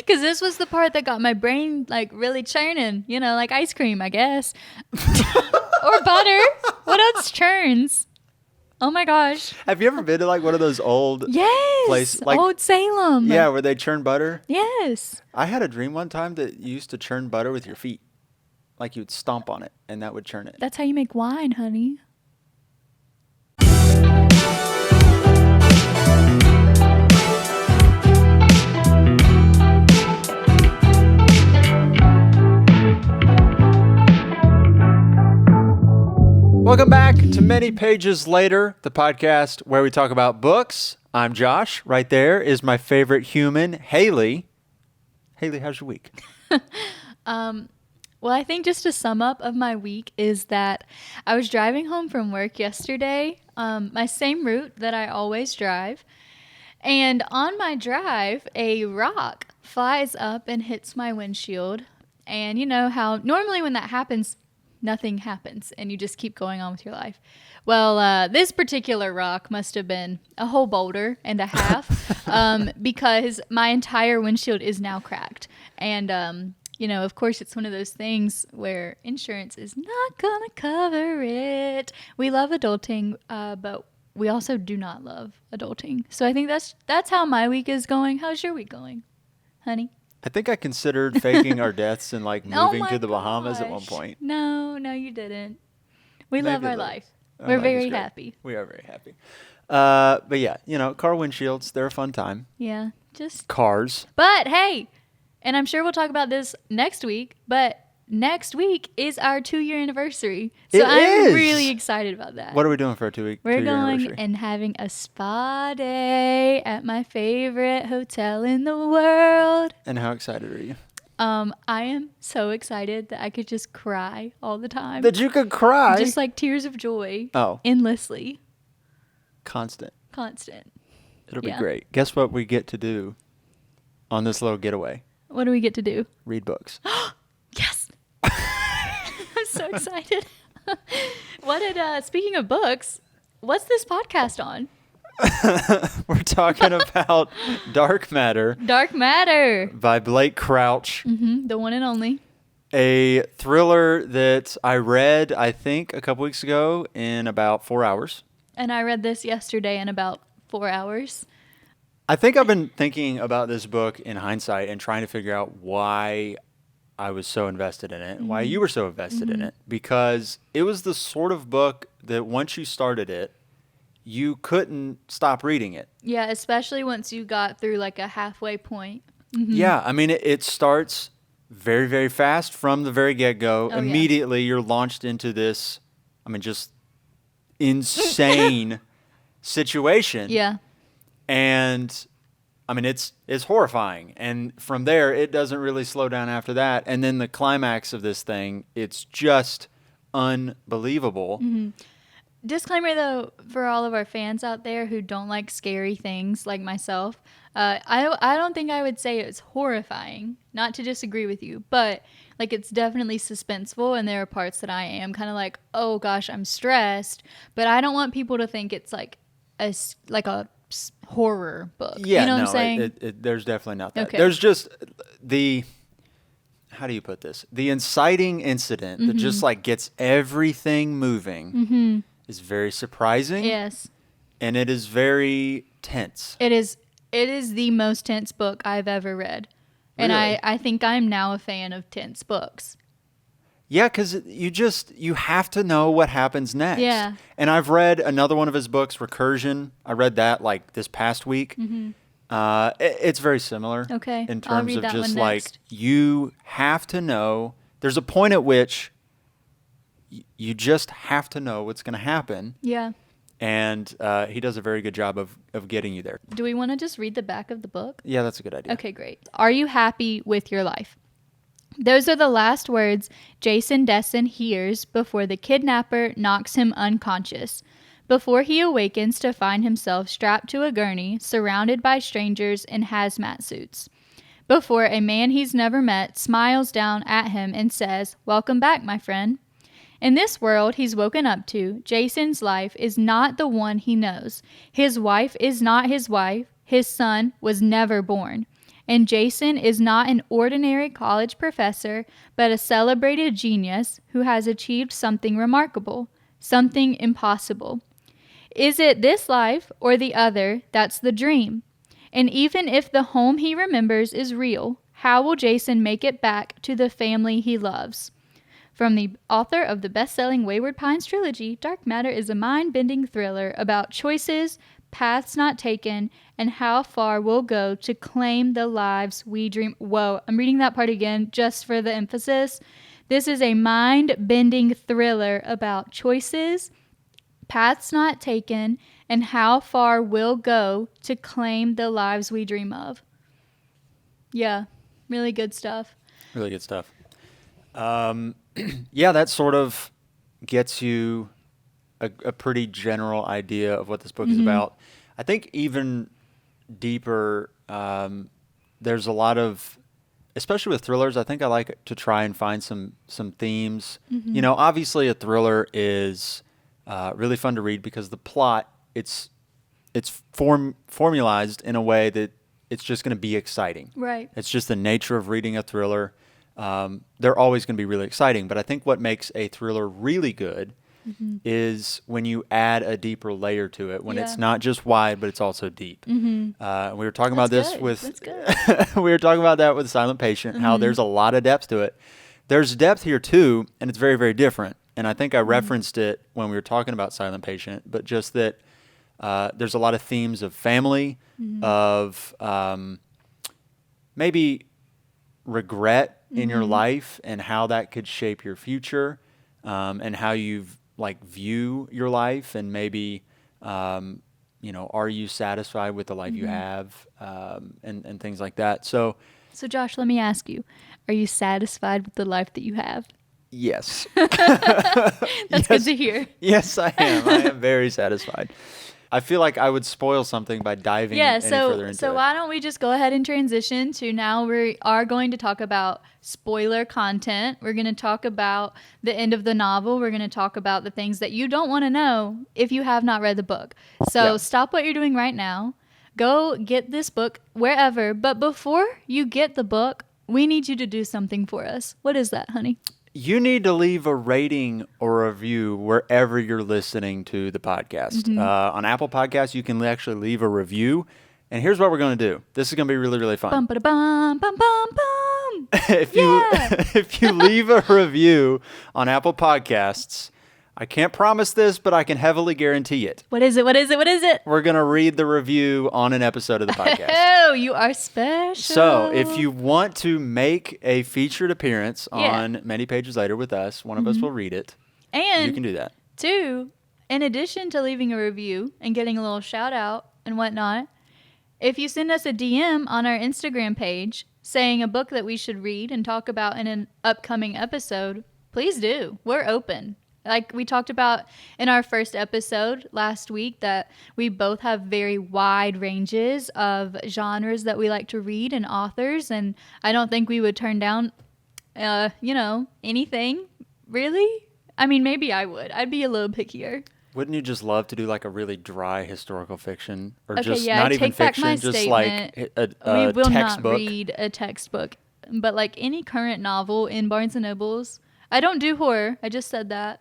Because this was the part that got my brain like really churning, you know, like ice cream, I guess. Or butter. What else churns? Oh my gosh. Have you ever been to like one of those old Yes. places? Like, Old Salem. yeah, where they churn butter? Yes. I had a dream one time that you used to churn butter with your feet. Like you would stomp on it and that would churn it. That's how you make wine, honey. Welcome back to Many Pages Later, the podcast where we talk about books. I'm Josh. Right there is my favorite human, Haley. Haley, how's your week? Well, I think just a sum up of my week is that I was driving home from work yesterday, my same route that I always drive. And on my drive, a rock flies up and hits my windshield. And you know how normally when that happens, nothing happens and you just keep going on with your life. Well, this particular rock must have been a whole boulder and a half because my entire windshield is now cracked. And, you know, of course, it's one of those things where insurance is not going to cover it. We love adulting, but we also do not love adulting. So I think that's how my week is going. How's your week going, honey? I think I considered faking our deaths and like moving to the Bahamas at one gosh. point. No, you didn't. We love Maybe our a little. life. Our We're life is very great. happy. We are very happy. But yeah, you know, car windshields, they're a fun time. Yeah, just. Cars. But hey, and I'm sure we'll talk about this next week, but next week is our 2-year anniversary. So I'm really excited about that. What are we doing for our 2-year We're going anniversary? and having a spa day at my favorite hotel in the world. And how excited are you? I am so excited that I could just cry all the time. That you could cry? Just like tears of joy. Oh. Endlessly. Constant. It'll be Yeah. great. Guess what we get to do on this little getaway? What do we get to do? Read books. Yes. I'm so excited. Speaking of books, what's this podcast on? We're talking about Dark Matter Dark Matter. by Blake Crouch. The one and only. A thriller that I read, I think, a couple weeks ago in about 4 hours. And I read this yesterday in about 4 hours. I think I've been thinking about this book in hindsight and trying to figure out why I was so invested in it, why you were so invested in it, because it was the sort of book that once you started it, you couldn't stop reading it. Yeah, especially once you got through like a halfway point. Yeah, I mean, it starts very, very fast from the very get-go. Oh, Immediately, you're launched into this, I mean, just insane situation. Yeah. And I mean, it's horrifying. And from there, it doesn't really slow down after that. And then the climax of this thing, it's just unbelievable. Disclaimer though, for all of our fans out there who don't like scary things like myself, I don't think I would say it's horrifying. Not to disagree with you, but like it's definitely suspenseful, and there are parts that I am kind of like, oh gosh, I'm stressed. But I don't want people to think it's like a horror book. Yeah, you know no, what I'm saying? there's definitely not that. Okay. There's just how do you put this? The inciting incident that just like gets everything moving is very surprising. Yes. And it is very tense. It is the most tense book I've ever read. And Really? I think I'm now a fan of tense books. Yeah, because you have to know what happens next. Yeah. And I've read another one of his books, Recursion. I read that like this past week. It's very similar. Okay, In I'll terms read of that just one like next. you have to know. There's a point at which you just have to know what's going to happen. Yeah. And he does a very good job of getting you there. Do we want to just read the back of the book? Yeah, that's a good idea. Okay, great. Are you happy with your life? Those are the last words Jason Desson hears before the kidnapper knocks him unconscious, before he awakens to find himself strapped to a gurney, surrounded by strangers in hazmat suits, before a man he's never met smiles down at him and says, "Welcome back, my friend." In this world he's woken up to, Jason's life is not the one he knows. His wife is not his wife. His son was never born. And Jason is not an ordinary college professor, but a celebrated genius who has achieved something remarkable, something impossible. Is it this life or the other that's the dream? And even if the home he remembers is real, how will Jason make it back to the family he loves? From the author of the best-selling Wayward Pines trilogy, Dark Matter is a mind-bending thriller about choices, paths not taken, and how far we'll go to claim the lives we dream. Whoa, I'm reading that part again just for the emphasis. This is a mind-bending thriller about choices, paths not taken, and how far we'll go to claim the lives we dream of. Yeah, really good stuff. Really good stuff. Yeah, that sort of gets you a pretty general idea of what this book is about. I think even deeper, there's a lot of, especially with thrillers, I think I like to try and find some themes. You know, obviously a thriller is really fun to read because the plot, it's formalized in a way that it's just going to be exciting. Right. It's just the nature of reading a thriller. They're always going to be really exciting. But I think what makes a thriller really good is when you add a deeper layer to it, when it's not just wide, but it's also deep. We were talking about this with we were talking about that with Silent Patient, how there's a lot of depth to it. There's depth here too, and it's very, very different. And I think I referenced it when we were talking about Silent Patient, but just that there's a lot of themes of family, of maybe regret in your life and how that could shape your future, and how you view your life, and maybe are you satisfied with the life you have, and things like that. So Josh, let me ask you, are you satisfied with the life that you have? yes. That's good to hear. Yes, I am. I am very satisfied. I feel like I would spoil something by diving any further into it. So why don't we just go ahead and transition to now we are going to talk about spoiler content. We're going to talk about the end of the novel. We're going to talk about the things that you don't want to know if you have not read the book. So stop what you're doing right now. Go get this book wherever. But before you get the book, we need you to do something for us. What is that, honey? You need to leave a rating or a review wherever you're listening to the podcast. On Apple Podcasts, you can actually leave a review. And here's what we're going to do. This is going to be really, really fun. Bum, ba-da-bum, bum, bum, bum. If you leave a review on Apple Podcasts, I can't promise this, but I can heavily guarantee it. What is it? What is it? What is it? We're going to read the review on an episode of the podcast. Oh, you are special. So if you want to make a featured appearance on Many Pages Later with us, one of us will read it. And you can do that. Two, in addition to leaving a review and getting a little shout out and whatnot, if you send us a DM on our Instagram page saying a book that we should read and talk about in an upcoming episode, please do. We're open. Like we talked about in our first episode last week, that we both have very wide ranges of genres that we like to read and authors. And I don't think we would turn down, anything really. I mean, maybe I would. I'd be a little pickier. Wouldn't you just love to do like a really dry historical fiction, or Okay, just yeah, not I even take back fiction, my just statement. like a We will textbook? not read a textbook, but like any current novel in Barnes and Nobles. I don't do horror. I just said that.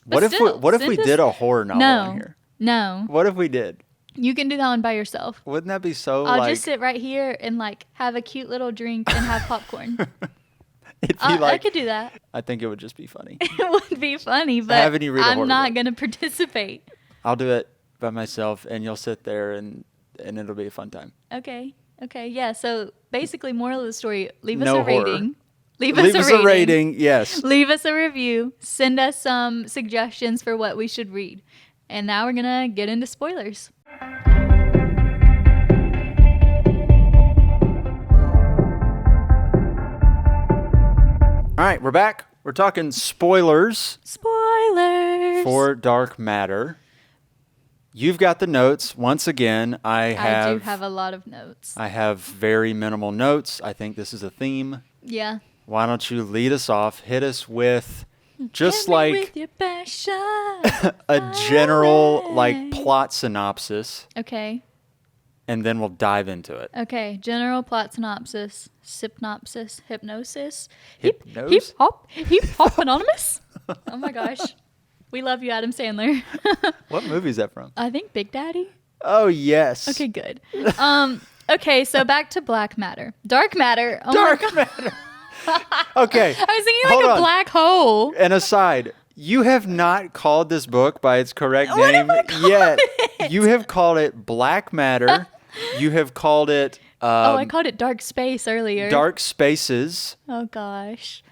What if we did a horror novel on here? No. What if we did? You can do that one by yourself. Wouldn't that be so? I'll just sit right here and like have a cute little drink and have popcorn. It'd be I could do that. I think it would just be funny. It would be funny, but Having you read a horror I'm not book. going to participate. I'll do it by myself, and you'll sit there, and it'll be a fun time. Okay. Yeah. So basically, moral of the story: leave us No a horror. rating. Leave us a rating. Yes. Leave us a review. Send us some suggestions for what we should read. And now we're going to get into spoilers. All right, we're back. We're talking spoilers for Dark Matter. You've got the notes. Once again, I do have a lot of notes. I have very minimal notes. I think this is a theme. Yeah. Why don't you lead us off? Hit us with just Hit me like with your passion. a general like plot synopsis. Okay. and then we'll dive into it. Okay, general plot synopsis, synopsis, hypnosis, Hypnose? hip hop anonymous. Oh my gosh. We love you, Adam Sandler. What movie is that from? I think Big Daddy. Oh, yes. Okay, good. Okay, so back to Black Matter. Dark Matter. Oh Dark my God. Matter. Okay. I was thinking hold like a on. black hole. An aside, you have not called this book by its correct What name have I called yet. it? You have called it Black Matter. You have called it I called it Dark Space earlier. Dark Spaces. Oh gosh.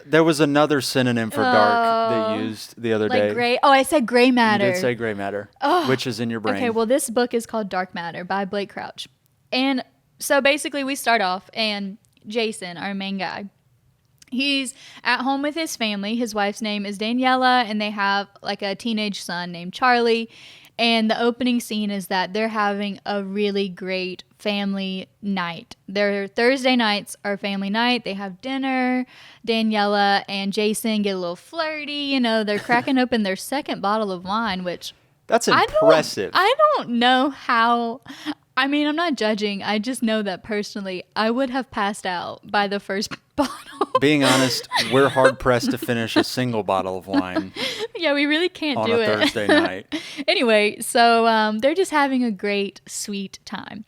There was another synonym for dark that you used the other day. Like gray. Oh, I said gray matter. You did say gray matter, which is in your brain. Okay, well, this book is called Dark Matter by Blake Crouch. And so basically we start off and Jason, our main guy, he's at home with his family. His wife's name is Daniela, and they have like a teenage son named Charlie. And the opening scene is that they're having a really great family night. Their Thursday nights are family night. They have dinner. Daniela and Jason get a little flirty. You know, they're cracking open their second bottle of wine, which That's impressive. I don't know how. I mean, I'm not judging. I just know that personally, I would have passed out by the first bottle. Being honest, we're hard pressed to finish a single bottle of wine Yeah, we really can't on do a it. Thursday night. Anyway, so they're just having a great, sweet time.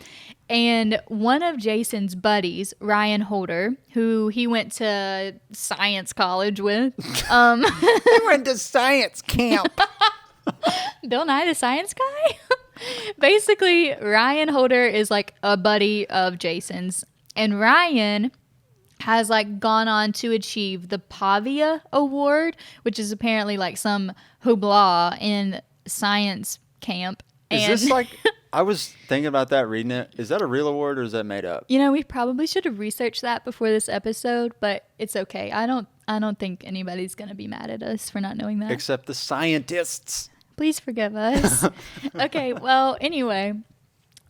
And one of Jason's buddies, Ryan Holder, who he went to science college with, We went to science camp. Bill Nye the Science Guy? Basically, Ryan Holder is like a buddy of Jason's. And Ryan has like gone on to achieve the Pavia Award, which is apparently like some hoopla in science camp. Is this like, I was thinking about that reading it. Is that a real award or is that made up? You know, we probably should have researched that before this episode, but it's okay. I don't think anybody's gonna be mad at us for not knowing that. Except the scientists. Please forgive us. Okay, well, anyway,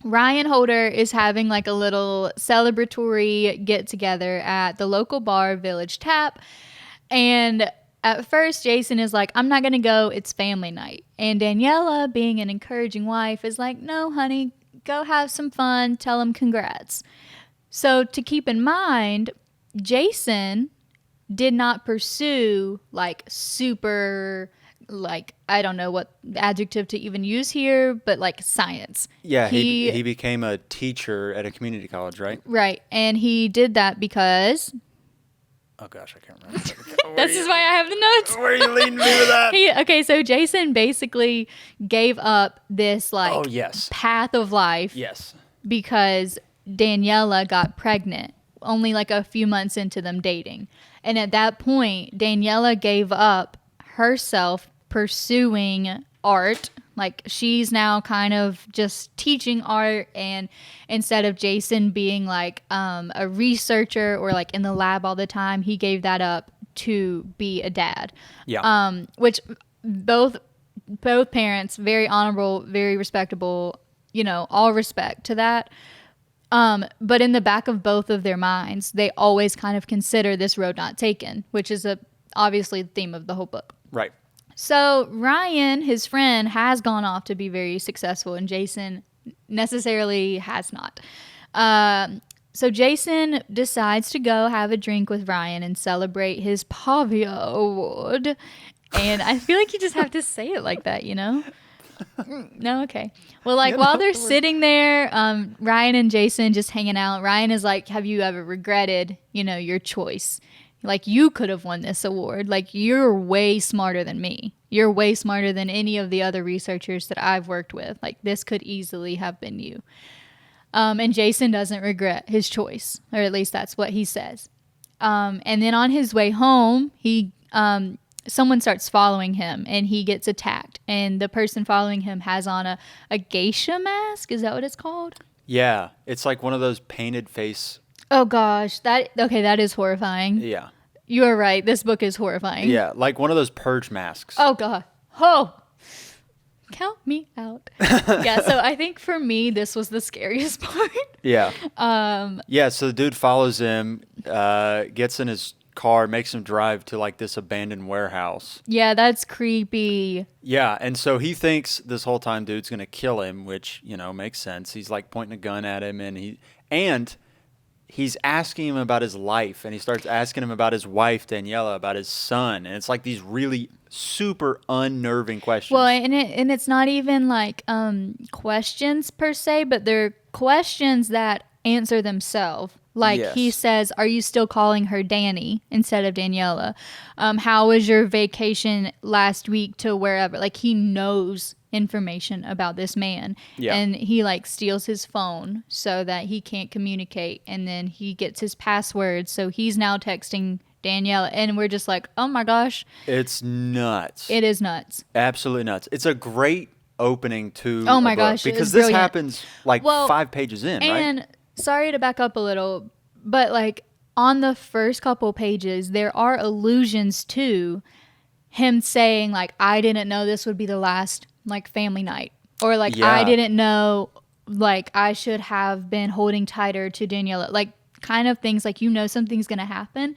Ryan Holder is having like a little celebratory get together at the local bar, Village Tap. And at first, Jason is like, I'm not going to go. It's family night. And Daniela, being an encouraging wife, is like, no, honey, go have some fun. Tell him congrats. So to keep in mind, Jason did not pursue like super, like, I don't know what adjective to even use here, but like science. Yeah, he became a teacher at a community college, right? Right. And he did that because Oh gosh, I can't remember. this is why I have the notes. Where are you leading me with that? Okay, so Jason basically gave up this like Oh, yes. path of life Yes. because Daniela got pregnant only like a few months into them dating. And at that point, Daniela gave up herself pursuing art. Like she's now kind of just teaching art, and instead of Jason being like a researcher or like in the lab all the time, he gave that up to be a dad. Yeah. Which both parents, very honorable, very respectable, you know, all respect to that. But in the back of both of their minds, they always kind of consider this road not taken, which is obviously the theme of the whole book. Right. So Ryan, his friend, has gone off to be very successful, and Jason necessarily has not. So Jason decides to go have a drink with Ryan and celebrate his Pavia Award. And I feel like you just have to say it like that, you know? No, okay. Well, like while they're sitting there, Ryan and Jason just hanging out. Ryan is like, have you ever regretted, you know, your choice? Like, you could have won this award. Like, you're way smarter than me. You're way smarter than any of the other researchers that I've worked with. Like, this could easily have been you. And Jason doesn't regret his choice, or at least that's what he says. And then on his way home, someone starts following him, and he gets attacked. And the person following him has on a geisha mask. Is that what it's called? Yeah. It's like one of those painted face. Oh gosh, that is horrifying. Yeah. You are right. This book is horrifying. Yeah. Like one of those purge masks. Oh god. Oh. Count me out. Yeah, so I think for me this was the scariest part. Yeah. Yeah, so the dude follows him, gets in his car, makes him drive to like this abandoned warehouse. Yeah, that's creepy. Yeah, and so he thinks this whole time dude's gonna kill him, which makes sense. He's like pointing a gun at him, and he's asking him about his life, and he starts asking him about his wife Daniela, about his son, and it's like these really super unnerving questions. Well, and it's not even like questions per se, but they're questions that answer themselves. Like Yes. he says, "Are you still calling her Danny instead of Daniela? How was your vacation last week to wherever?" Like he knows information about this man, Yeah. and he like steals his phone so that he can't communicate, and then he gets his password, so he's now texting Daniela, and we're just like, oh my gosh, It's nuts. it is nuts. Absolutely nuts. It's a great opening to Oh my a book gosh, it because was this brilliant. happens like Well, 5 pages in, right? And sorry to back up a little, but like on the first couple pages, there are allusions to him saying like, I didn't know this would be the last like family night, or like Yeah. I didn't know like I should have been holding tighter to Daniela, like kind of things like something's gonna happen.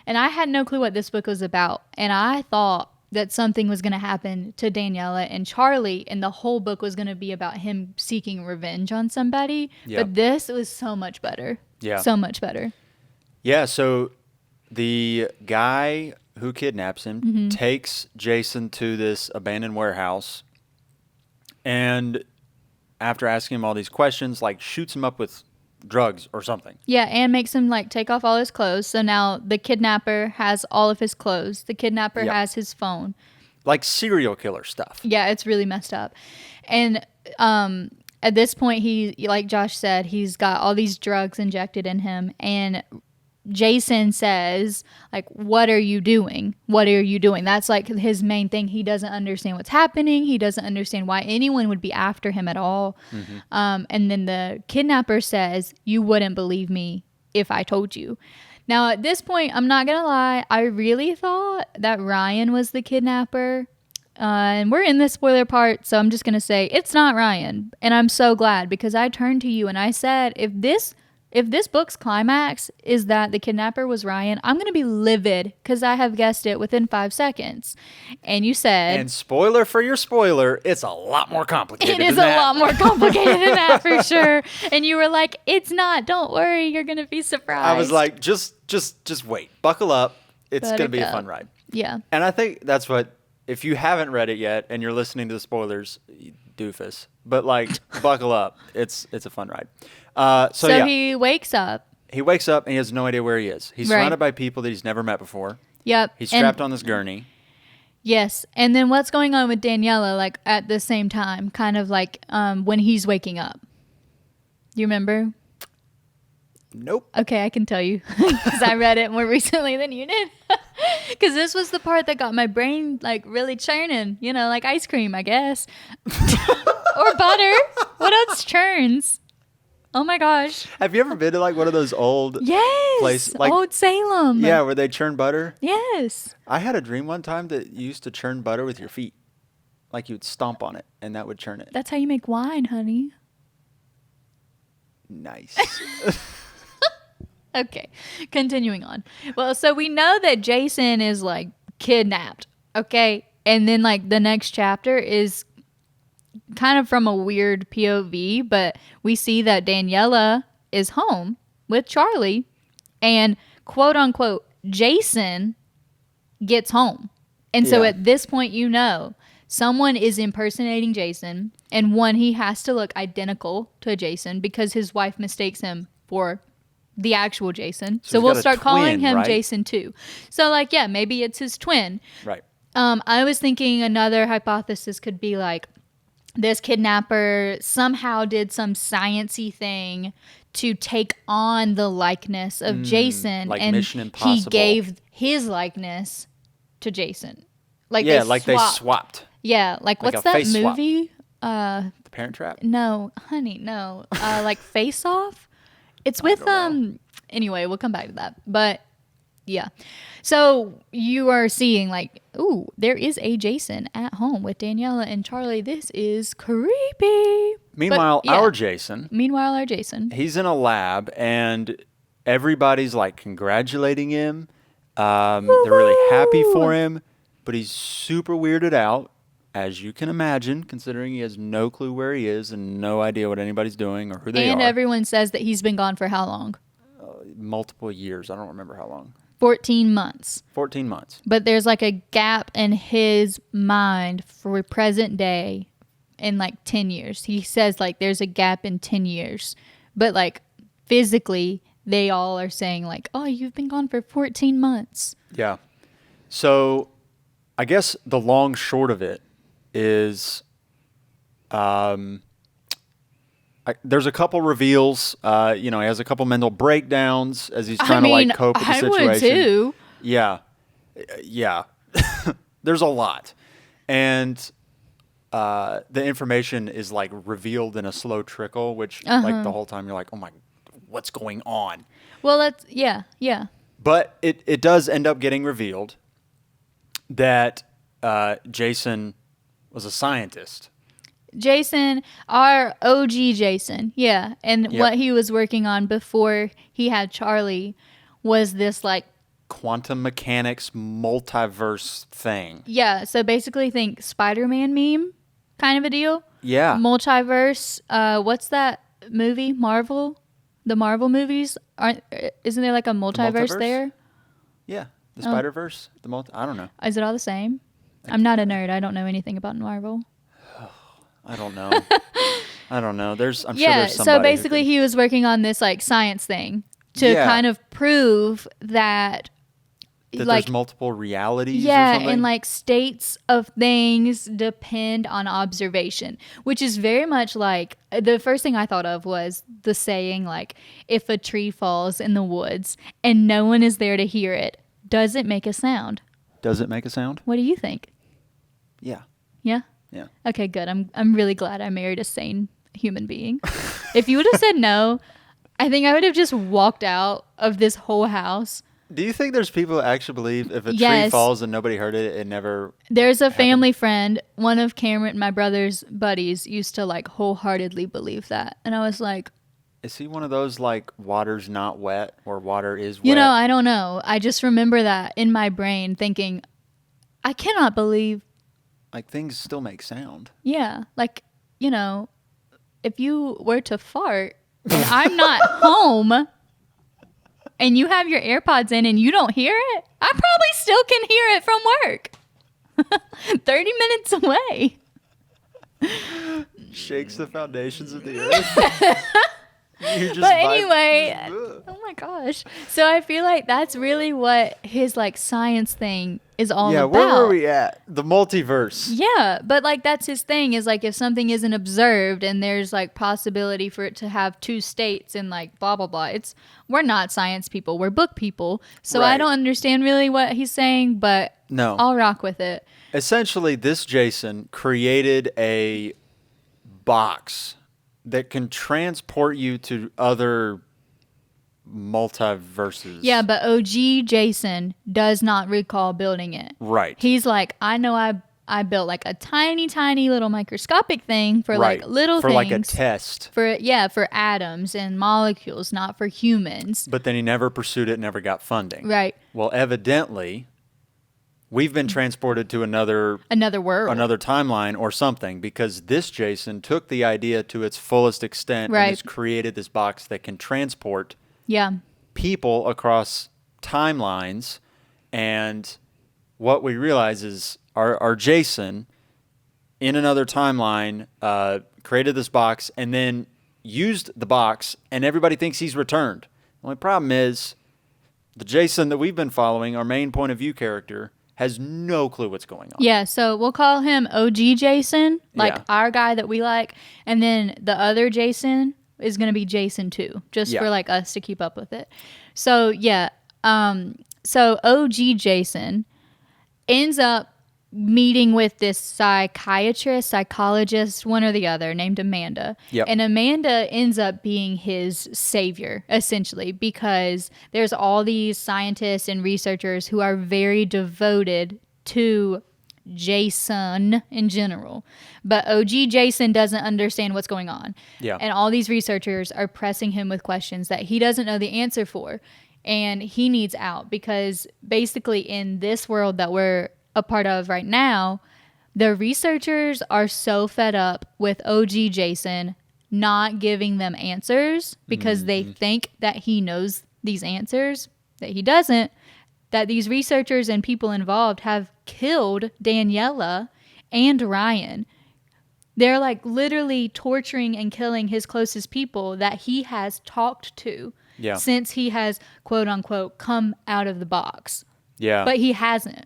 And I had no clue what this book was about, and I thought that something was gonna happen to Daniela and Charlie, and the whole book was gonna be about him seeking revenge on somebody. Yeah. But this was so much better. Yeah. So much better. Yeah, so the guy who kidnaps him takes Jason to this abandoned warehouse, and after asking him all these questions, like shoots him up with drugs or something. Yeah, and makes him like take off all his clothes. So now the kidnapper has all of his clothes. The kidnapper Yep. has his phone. Like serial killer stuff. Yeah, it's really messed up. And at this point, he, like Josh said, he's got all these drugs injected in him. And Jason says, like, what are you doing? What are you doing? That's like his main thing. He doesn't understand what's happening. He doesn't understand why anyone would be after him at all. And then the kidnapper says, you wouldn't believe me if I told you. Now, at this point, I'm not going to lie. I really thought that Ryan was the kidnapper. And we're in the spoiler part, so I'm just going to say it's not Ryan. And I'm so glad, because I turned to you and I said, if this book's climax is that the kidnapper was Ryan, I'm going to be livid because I have guessed it within 5 seconds. And you said... And spoiler for your spoiler, it's a lot more complicated It is a than that. lot more complicated than that, for sure. And you were like, it's not. Don't worry. You're going to be surprised. I was like, just wait. Buckle up. It's going to be a fun Buttercup. ride. Yeah. And I think that's what, if you haven't read it yet and you're listening to the spoilers, you doofus. But like, buckle up. It's a fun ride. So yeah. he wakes up. He wakes up and he has no idea where he is. He's Right. surrounded by people that he's never met before. Yep. He's strapped on this gurney. Yes. And then what's going on with Daniela, like at the same time, kind of like when he's waking up? Do you remember? Nope. Okay, I can tell you because I read it more recently than you did. Because this was the part that got my brain like really churning, like ice cream, I guess. Or butter. What else churns? Oh my gosh. Have you ever been to like one of those old Yes. place, like, Old Salem. yeah, where they churn butter? Yes. I had a dream one time that you used to churn butter with your feet. Like you would stomp on it and that would churn it. That's how you make wine, honey. Nice. Okay, continuing on. Well, so we know that Jason is like kidnapped, okay? And then like the next chapter is kind of from a weird POV, but we see that Daniela is home with Charlie, and quote unquote, Jason gets home. And so Yeah. at this point, someone is impersonating Jason, and one, he has to look identical to Jason because his wife mistakes him for the actual Jason. So he's we'll got a start calling twin, him right? Jason too. So like, yeah, maybe it's his twin. Right. I was thinking another hypothesis could be like this kidnapper somehow did some sciencey thing to take on the likeness of Jason, like and Mission he Impossible. gave his likeness to Jason. Like Yeah, they they swapped. swapped. Yeah, like Like what's a that face swap. movie? The Parent Trap? No, honey, no. Like Face Off. It's with Anyway, we'll come back to that. But yeah, so you are seeing like, ooh, there is a Jason at home with Daniela and Charlie. This is creepy. Meanwhile, But, yeah. our Jason, Meanwhile, our Jason. he's in a lab and everybody's like congratulating him They're really happy Woo-hoo! for him, but he's super weirded out, as you can imagine, considering he has no clue where he is and no idea what anybody's doing or who they And are. everyone says that he's been gone for how long? Multiple years. I don't remember how long. 14 months. 14 months. But there's like a gap in his mind for present day in like 10 years. He says like there's a gap in 10 years. But like physically, they all are saying like, oh, you've been gone for 14 months. Yeah. So I guess the long short of it is there's a couple reveals. He has a couple mental breakdowns as he's trying to like cope with the situation. I would too. Yeah. Yeah. There's a lot. And the information is like revealed in a slow trickle, which like the whole time you're like, oh my, what's going on? Well, yeah. But it does end up getting revealed that Jason was a scientist. Jason, our OG Jason, yeah. And Yep. what he was working on before he had Charlie was this like, Quantum mechanics multiverse thing. yeah, so basically think Spiderman meme kind of a deal. Yeah. Multiverse, what's that movie? Marvel? The Marvel movies? Isn't there like a multiverse multiverse? there? Yeah. The Spider-Verse? I don't know. Is it all the same? I'm not a nerd. I don't know anything about Marvel. I don't know. I don't know. I'm sure Yeah, there's somebody so basically he was working on this like science thing to kind of prove that like there's multiple realities or yeah, something? and like states of things depend on observation, which is very much like the first thing I thought of was the saying like if a tree falls in the woods and no one is there to hear it, does it make a sound? Does it make a sound? What do you think? Yeah. Yeah? Yeah. Okay, good. I'm really glad I married a sane human being. If you would have said no, I think I would have just walked out of this whole house. Do you think there's people that actually believe if a tree Yes. falls and nobody heard it, it never... There's a family friend, one of Cameron, my brother's buddies, used to like wholeheartedly believe that. And I was like, Is he one of those like water's not wet or water is wet? you know, I don't know. I just remember that in my brain thinking, I cannot believe, Like things still make sound. yeah, like, you know, if you were to fart and I'm not home and you have your AirPods in and you don't hear it, I probably still can hear it from work. 30 minutes away. Shakes the foundations of the earth. You just But vibe- anyway, Ugh. oh my gosh. So I feel like that's really what his like science thing is all Yeah, about. where were we at? The multiverse. Yeah, but like that's his thing is like if something isn't observed and there's like possibility for it to have two states and like blah blah blah. We're not science people, we're book people. So I Right. don't understand really what he's saying, but No. I'll rock with it. Essentially, this Jason created a box that can transport you to other multiverses. Yeah, but OG Jason does not recall building it. Right. He's like, I know I built like a tiny, tiny little microscopic thing for right. like little for things. like a test. For atoms and molecules, not for humans. But then he never pursued it, never got funding. Right. Well, evidently, we've been transported to another world. another timeline or something because this Jason took the idea to its fullest extent Right. and has created this box that can transport Yeah. people across timelines. And what we realize is our Jason in another timeline created this box and then used the box, and everybody thinks he's returned. The only problem is the Jason that we've been following, our main point of view character, has no clue what's going on. Yeah, so we'll call him OG Jason, like Yeah. our guy that we like, and then the other Jason is going to be Jason 2, just Yeah. for like us to keep up with it. So, yeah, so OG Jason ends up meeting with this psychologist, one or the other, named Amanda. Yep. And Amanda ends up being his savior, essentially, because there's all these scientists and researchers who are very devoted to Jason in general. But OG Jason doesn't understand what's going on. Yeah. And all these researchers are pressing him with questions that he doesn't know the answer for. and he needs out because basically in this world that we're a part of right now, the researchers are so fed up with OG Jason not giving them answers because they think that he knows these answers, that he doesn't, that these researchers and people involved have killed Daniela and Ryan. They're like literally torturing and killing his closest people that he has talked to since he has, quote unquote, come out of the box. Yeah. But he hasn't.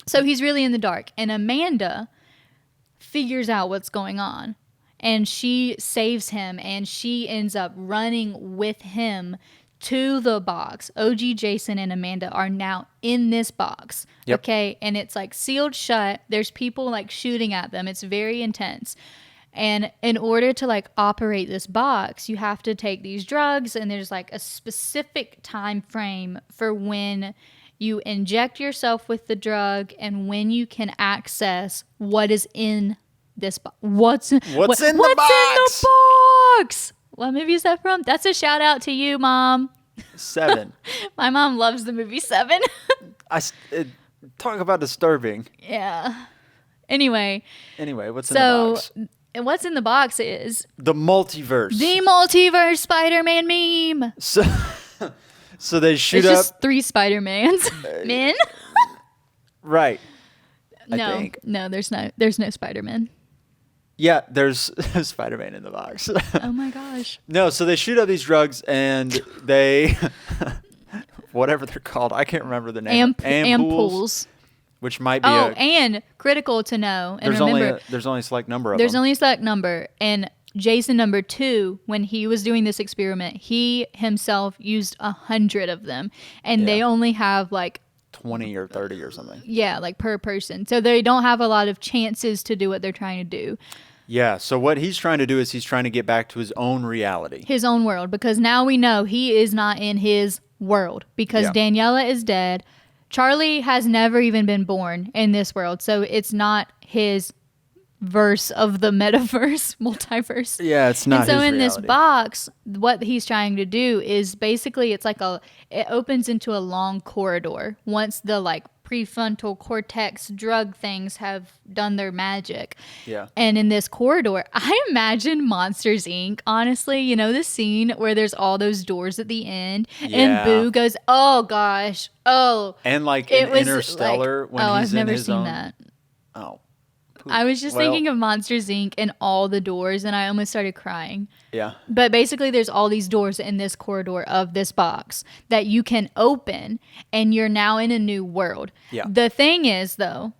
So he's really in the dark. And Amanda figures out what's going on. And she saves him. And she ends up running with him to the box. OG Jason and Amanda are now in this box. Yep. Okay. And it's like sealed shut. There's people like shooting at them. It's very intense. And in order to like operate this box, you have to take these drugs. And there's like a specific time frame for when you inject yourself with the drug and when you can access what is in this box. What's in the box? What movie is that from? That's a shout out to you, Mom. Seven. My mom loves the movie Seven. Talk about disturbing. Yeah. Anyway, what's in the box? What's in the box is the multiverse. The multiverse Spider-Man meme. So they shoot it's up. It's just 3 Spider-Mans. Men? Right. No, there's no Spider-Man. Yeah, there's Spider-Man in the box. Oh my gosh. No, so they shoot up these drugs and they, whatever they're called, I can't remember the name. Ampoules. Which might be and critical to know. And remember, there's only a select number of them. There's only a select number. And Jason number 2, when he was doing this experiment, he himself used 100 of them. And they only have like 20 or 30 or something. Yeah, like per person. So they don't have a lot of chances to do what they're trying to do. Yeah, so what he's trying to do is he's trying to get back to his own reality. His own world. Because now we know he is not in his world. Because Daniela is dead. Charlie has never even been born in this world. So it's not his verse of the metaverse, multiverse. Yeah, it's not his reality. And so in this box, what he's trying to do is basically it opens into a long corridor once the like prefrontal cortex drug things have done their magic. Yeah. And in this corridor, I imagine Monsters Inc. Honestly, you know the scene where there's all those doors at the end and Boo goes, "Oh gosh, oh." And like in Interstellar like, when he's I've never in his seen own. That. Oh. I was just thinking of Monsters Inc. and all the doors, and I almost started crying. Yeah. But basically, there's all these doors in this corridor of this box that you can open, and you're now in a new world. Yeah. The thing is, though,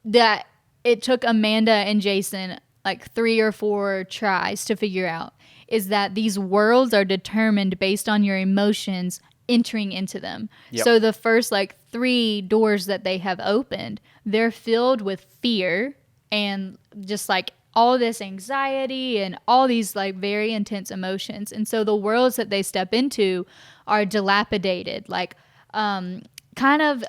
that it took Amanda and Jason like 3 or 4 tries to figure out is that these worlds are determined based on your emotions entering into them. Yep. So the first like 3 doors that they have opened, they're filled with fear and just like all this anxiety and all these like very intense emotions. And so the worlds that they step into are dilapidated, like kind of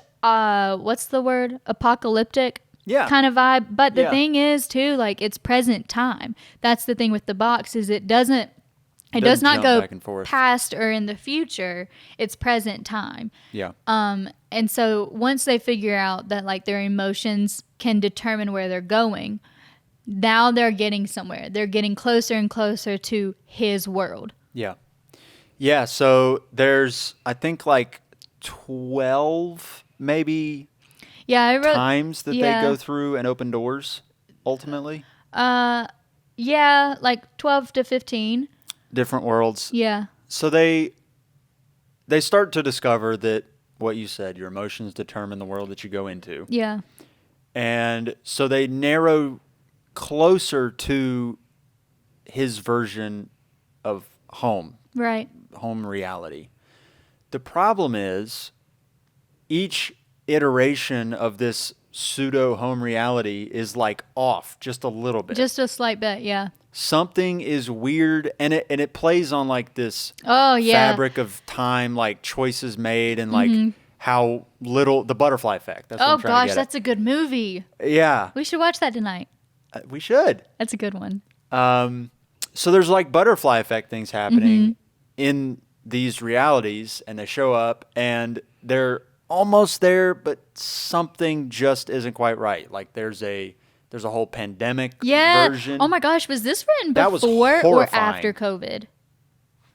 what's the word? Apocalyptic. Yeah. Kind of vibe. But the thing is too, like it's present time. That's the thing with the box is it does not go back and forth. past or in the future. It's present time. Yeah. And so once they figure out that like their emotions can determine where they're going, now they're getting somewhere. They're getting closer and closer to his world. Yeah. Yeah. So there's, I think like 12 maybe I wrote times that they go through and open doors ultimately. Like 12 to 15. Different worlds. Yeah. So they start to discover that what you said, your emotions determine the world that you go into. Yeah. And so they narrow closer to his version of home. Right. Home reality. The problem is each iteration of this pseudo home reality is like off just a little bit. Just a slight bit, yeah. Something is weird, and it plays on like this fabric of time, like choices made and like how little the butterfly effect. That's what I'm trying to get that's a good movie. Yeah. We should watch that tonight. We should. That's a good one. So there's like butterfly effect things happening in these realities, and they show up, and they're almost there, but something just isn't quite right. Like there's a whole pandemic Yeah. version. Oh my gosh, was this written That was before or horrifying. after COVID?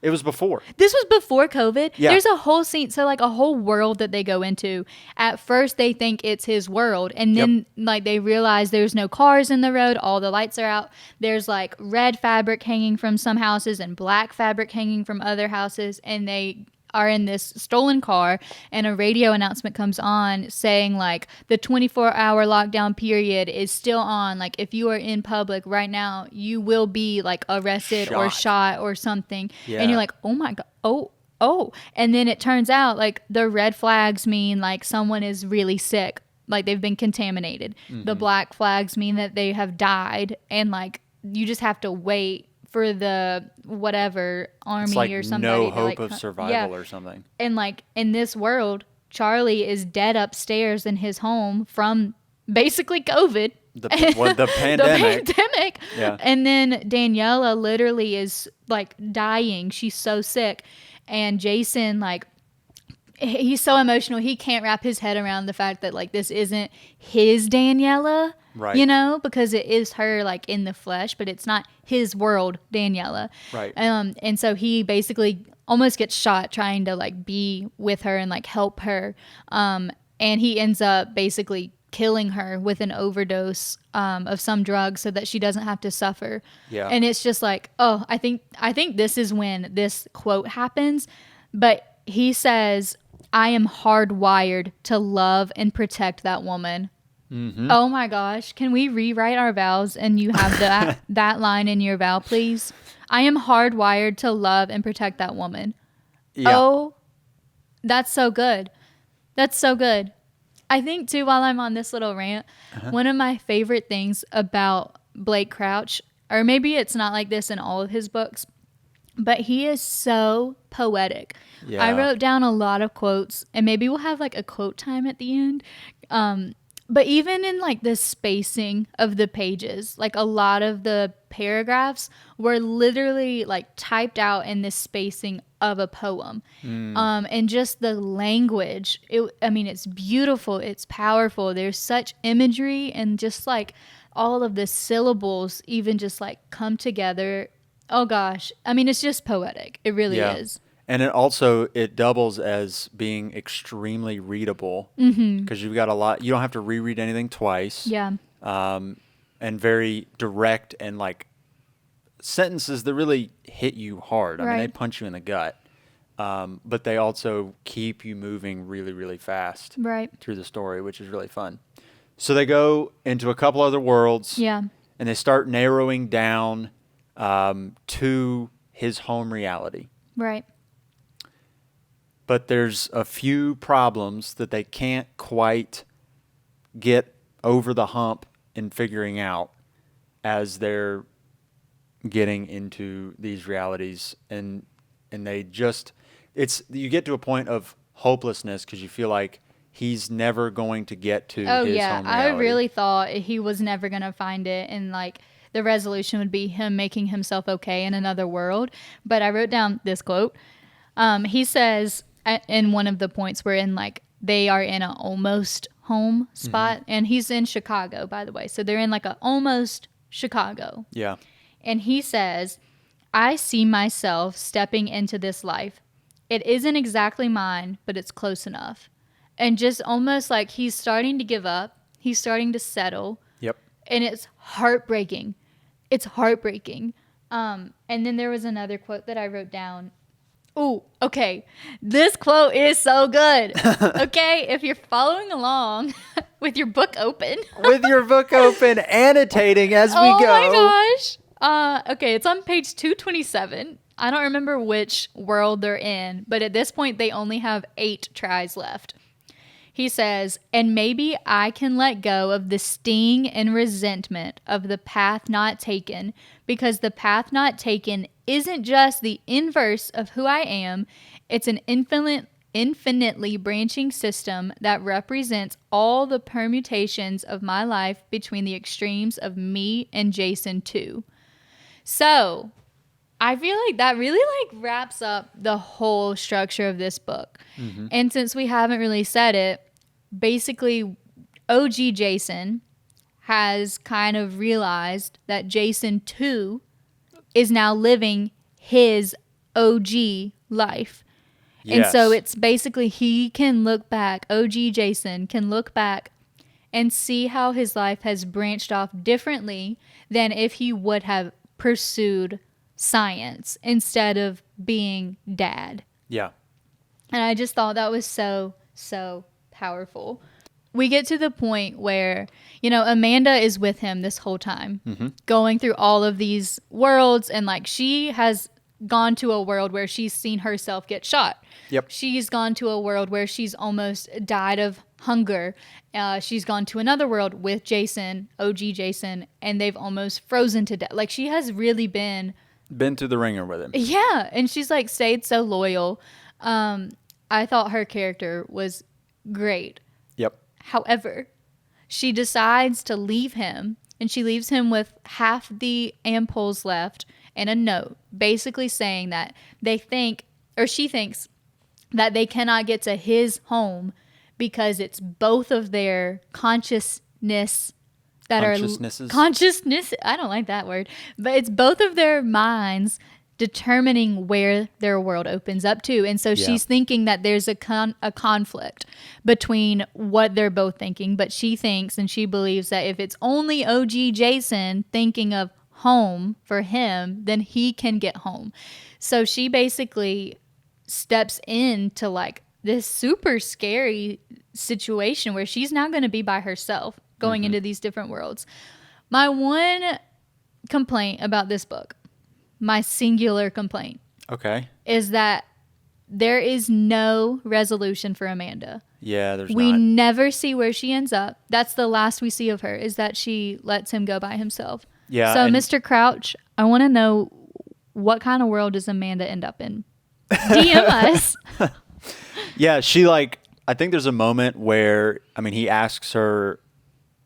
It was before. This was before COVID. Yeah. There's a whole scene, so like a whole world that they go into. At first, they think it's his world, and then like they realize there's no cars in the road, all the lights are out. There's like red fabric hanging from some houses and black fabric hanging from other houses, and they are in this stolen car, and a radio announcement comes on saying like the 24-hour lockdown period is still on. Like if you are in public right now, you will be like arrested or shot or something. Yeah. And you're like, oh my god, oh. And then it turns out like the red flags mean like someone is really sick, like they've been contaminated. The black flags mean that they have died, and like you just have to wait for the whatever army It's like or somebody no to, hope like, of survival or something. And like in this world, Charlie is dead upstairs in his home from basically COVID. The pandemic. The pandemic. Yeah. And then Daniela literally is like dying. She's so sick. And Jason, like, he's so emotional. He can't wrap his head around the fact that like this isn't his Daniela. Right. You know, because it is her like in the flesh, but it's not his world, Daniela. Right. And so he basically almost gets shot trying to like be with her and like help her. And he ends up basically killing her with an overdose of some drug so that she doesn't have to suffer. Yeah. And it's just like, oh, I think this is when this quote happens. But he says, I am hardwired to love and protect that woman. Mm-hmm. Oh my gosh. Can we rewrite our vows and you have that line in your vow, please? I am hardwired to love and protect that woman. Yeah. Oh, that's so good. That's so good. I think too, while I'm on this little rant, one of my favorite things about Blake Crouch, or maybe it's not like this in all of his books, but he is so poetic. Yeah. I wrote down a lot of quotes, and maybe we'll have like a quote time at the end. But even in like the spacing of the pages, like a lot of the paragraphs were literally like typed out in this spacing of a poem. And just the language, it's beautiful. It's powerful. There's such imagery, and just like all of the syllables even just like come together. Oh gosh. I mean, it's just poetic. It really is. And it doubles as being extremely readable because you've got a lot. You don't have to reread anything twice. Yeah. And very direct, and like sentences that really hit you hard. I mean, they punch you in the gut. But they also keep you moving really, really fast through the story, which is really fun. So they go into a couple other worlds. Yeah. And they start narrowing down to his home reality. Right. But there's a few problems that they can't quite get over the hump in figuring out as they're getting into these realities, and they just you get to a point of hopelessness because you feel like he's never going to get to his home reality. I really thought he was never going to find it, and like the resolution would be him making himself okay in another world. But I wrote down this quote. He says in one of the points we're in, like they are in an almost home spot, and he's in Chicago, by the way. So they're in like a almost Chicago. Yeah. And he says, I see myself stepping into this life. It isn't exactly mine, but it's close enough. And just almost like he's starting to give up. He's starting to settle. Yep. And it's heartbreaking. It's heartbreaking. And then there was another quote that I wrote down. Ooh, okay. This quote is so good. Okay, if you're following along with your book open. With your book open, annotating as we go. Oh my gosh. Okay, it's on page 227. I don't remember which world they're in, but at this point they only have 8 tries left. He says, and maybe I can let go of the sting and resentment of the path not taken, because the path not taken isn't just the inverse of who I am. It's an infinitely branching system that represents all the permutations of my life between the extremes of me and Jason too. So I feel like that really like wraps up the whole structure of this book. Mm-hmm. And since we haven't really said it, basically OG Jason has kind of realized that Jason too is now living his OG life. And so Yes. it's basically he can look back, OG Jason can look back and see how his life has branched off differently than if he would have pursued science instead of being dad. Yeah. And I just thought that was so, so powerful. We get to the point where, you know, Amanda is with him this whole time, going through all of these worlds. And like she has gone to a world where she's seen herself get shot. Yep. She's gone to a world where she's almost died of hunger. She's gone to another world with Jason, OG Jason, and they've almost frozen to death. Like she has really been through the ringer with him. Yeah, and she's like stayed so loyal. I thought her character was great. Yep. However, she decides to leave him, and she leaves him with half the ampoules left and a note basically saying that they think, or she thinks, that they cannot get to his home because it's both of their consciousness that Consciousnesses? consciousness. I don't like that word, but it's both of their minds determining where their world opens up to. And so she's thinking that there's a conflict between what they're both thinking, but she thinks and she believes that if it's only OG Jason thinking of home for him, then he can get home. So she basically steps into like this super scary situation where she's now going to be by herself going into these different worlds. My one complaint about this book, my singular complaint, Okay. is that there is no resolution for Amanda. Yeah, there's We not. never see where she ends up. That's the last we see of her, is that she lets him go by himself. Yeah. So, and Mr. Crouch, I want to know, what kind of world does Amanda end up in? DM us. Yeah, she like, I think there's a moment where, I mean, he asks her,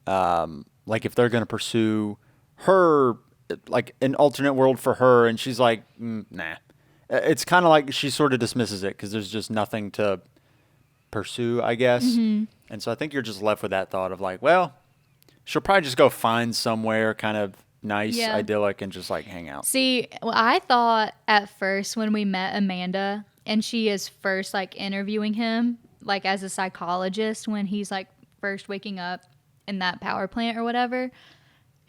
like if they're going to pursue her, like an alternate world for her. And she's like, nah. It's kind of like she sort of dismisses it because there's just nothing to pursue, I guess. And so I think you're just left with that thought of like, well, she'll probably just go find somewhere kind of nice, Yeah. idyllic, and just like hang out. See, well, I thought at first when we met Amanda and she is first like interviewing him, like as a psychologist when he's like first waking up in that power plant or whatever,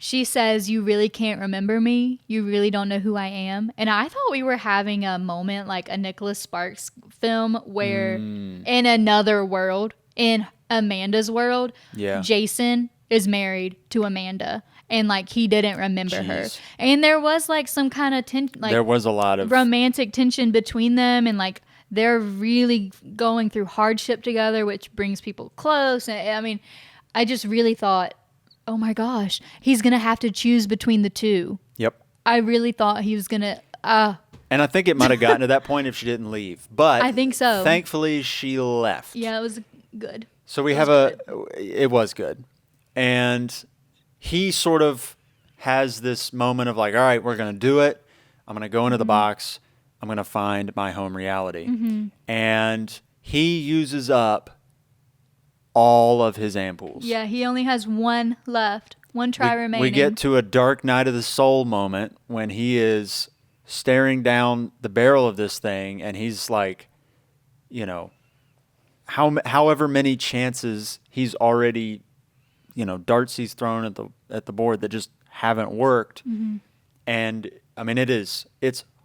she says, "You really can't remember me. You really don't know who I am." And I thought we were having a moment like a Nicholas Sparks film where in another world, in Amanda's world, Yeah. Jason is married to Amanda and like he didn't remember her. Jeez. And there was like some kind of There was a lot of romantic tension between them, and like they're really going through hardship together, which brings people close. And I mean, I just really thought, oh my gosh, he's gonna have to choose between the two. Yep. I really thought he was gonna And I think it might have gotten to that point if she didn't leave. But I think so. Thankfully, she left. Yeah, it was good. So we It have was it was good. And he sort of has this moment of like, all right, we're going to do it. I'm going to go into the box. I'm going to find my home reality. And he uses up all of his ampoules. Yeah, he only has one left. One try remaining. We get to a dark night of the soul moment when he is staring down the barrel of this thing and he's like, you know, however many chances he's already, you know, darts he's thrown at the board that just haven't worked. And I mean, it's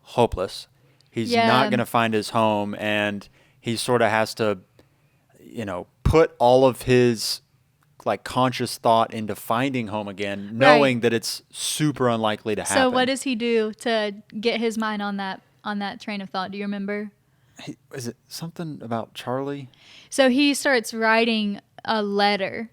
hopeless. He's not going to find his home, and he sort of has to, you know, put all of his like conscious thought into finding home again, knowing that it's super unlikely to happen. So what does he do to get his mind on that train of thought? Do you remember? Is it something about Charlie? So he starts writing a letter,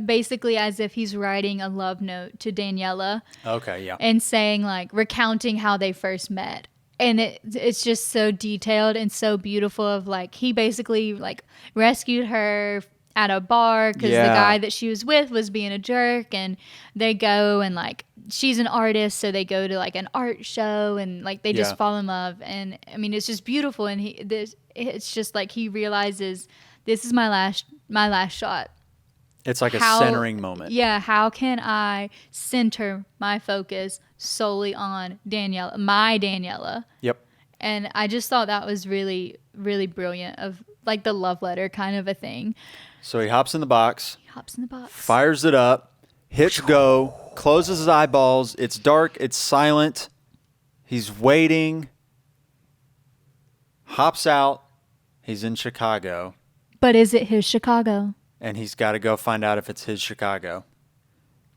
basically as if he's writing a love note to Daniela. Okay, yeah. And saying like recounting how they first met. And it's just so detailed and so beautiful of like he basically like rescued her at a bar because the guy that she was with was being a jerk, and they go and like she's an artist, so they go to like an art show and like they just Yeah. fall in love. And I mean, it's just beautiful. And it's just like he realizes this is my last shot. It's like a centering moment. Yeah, how can I center my focus solely on Daniela, my Daniela? Yep. And I just thought that was really, really brilliant of like the love letter kind of a thing. So he hops in the box, He hops in the box. fires it up, hits go, closes his eyeballs. It's dark. It's silent. He's waiting. Hops out. He's in Chicago. But is it his Chicago? And he's got to go find out if it's his Chicago.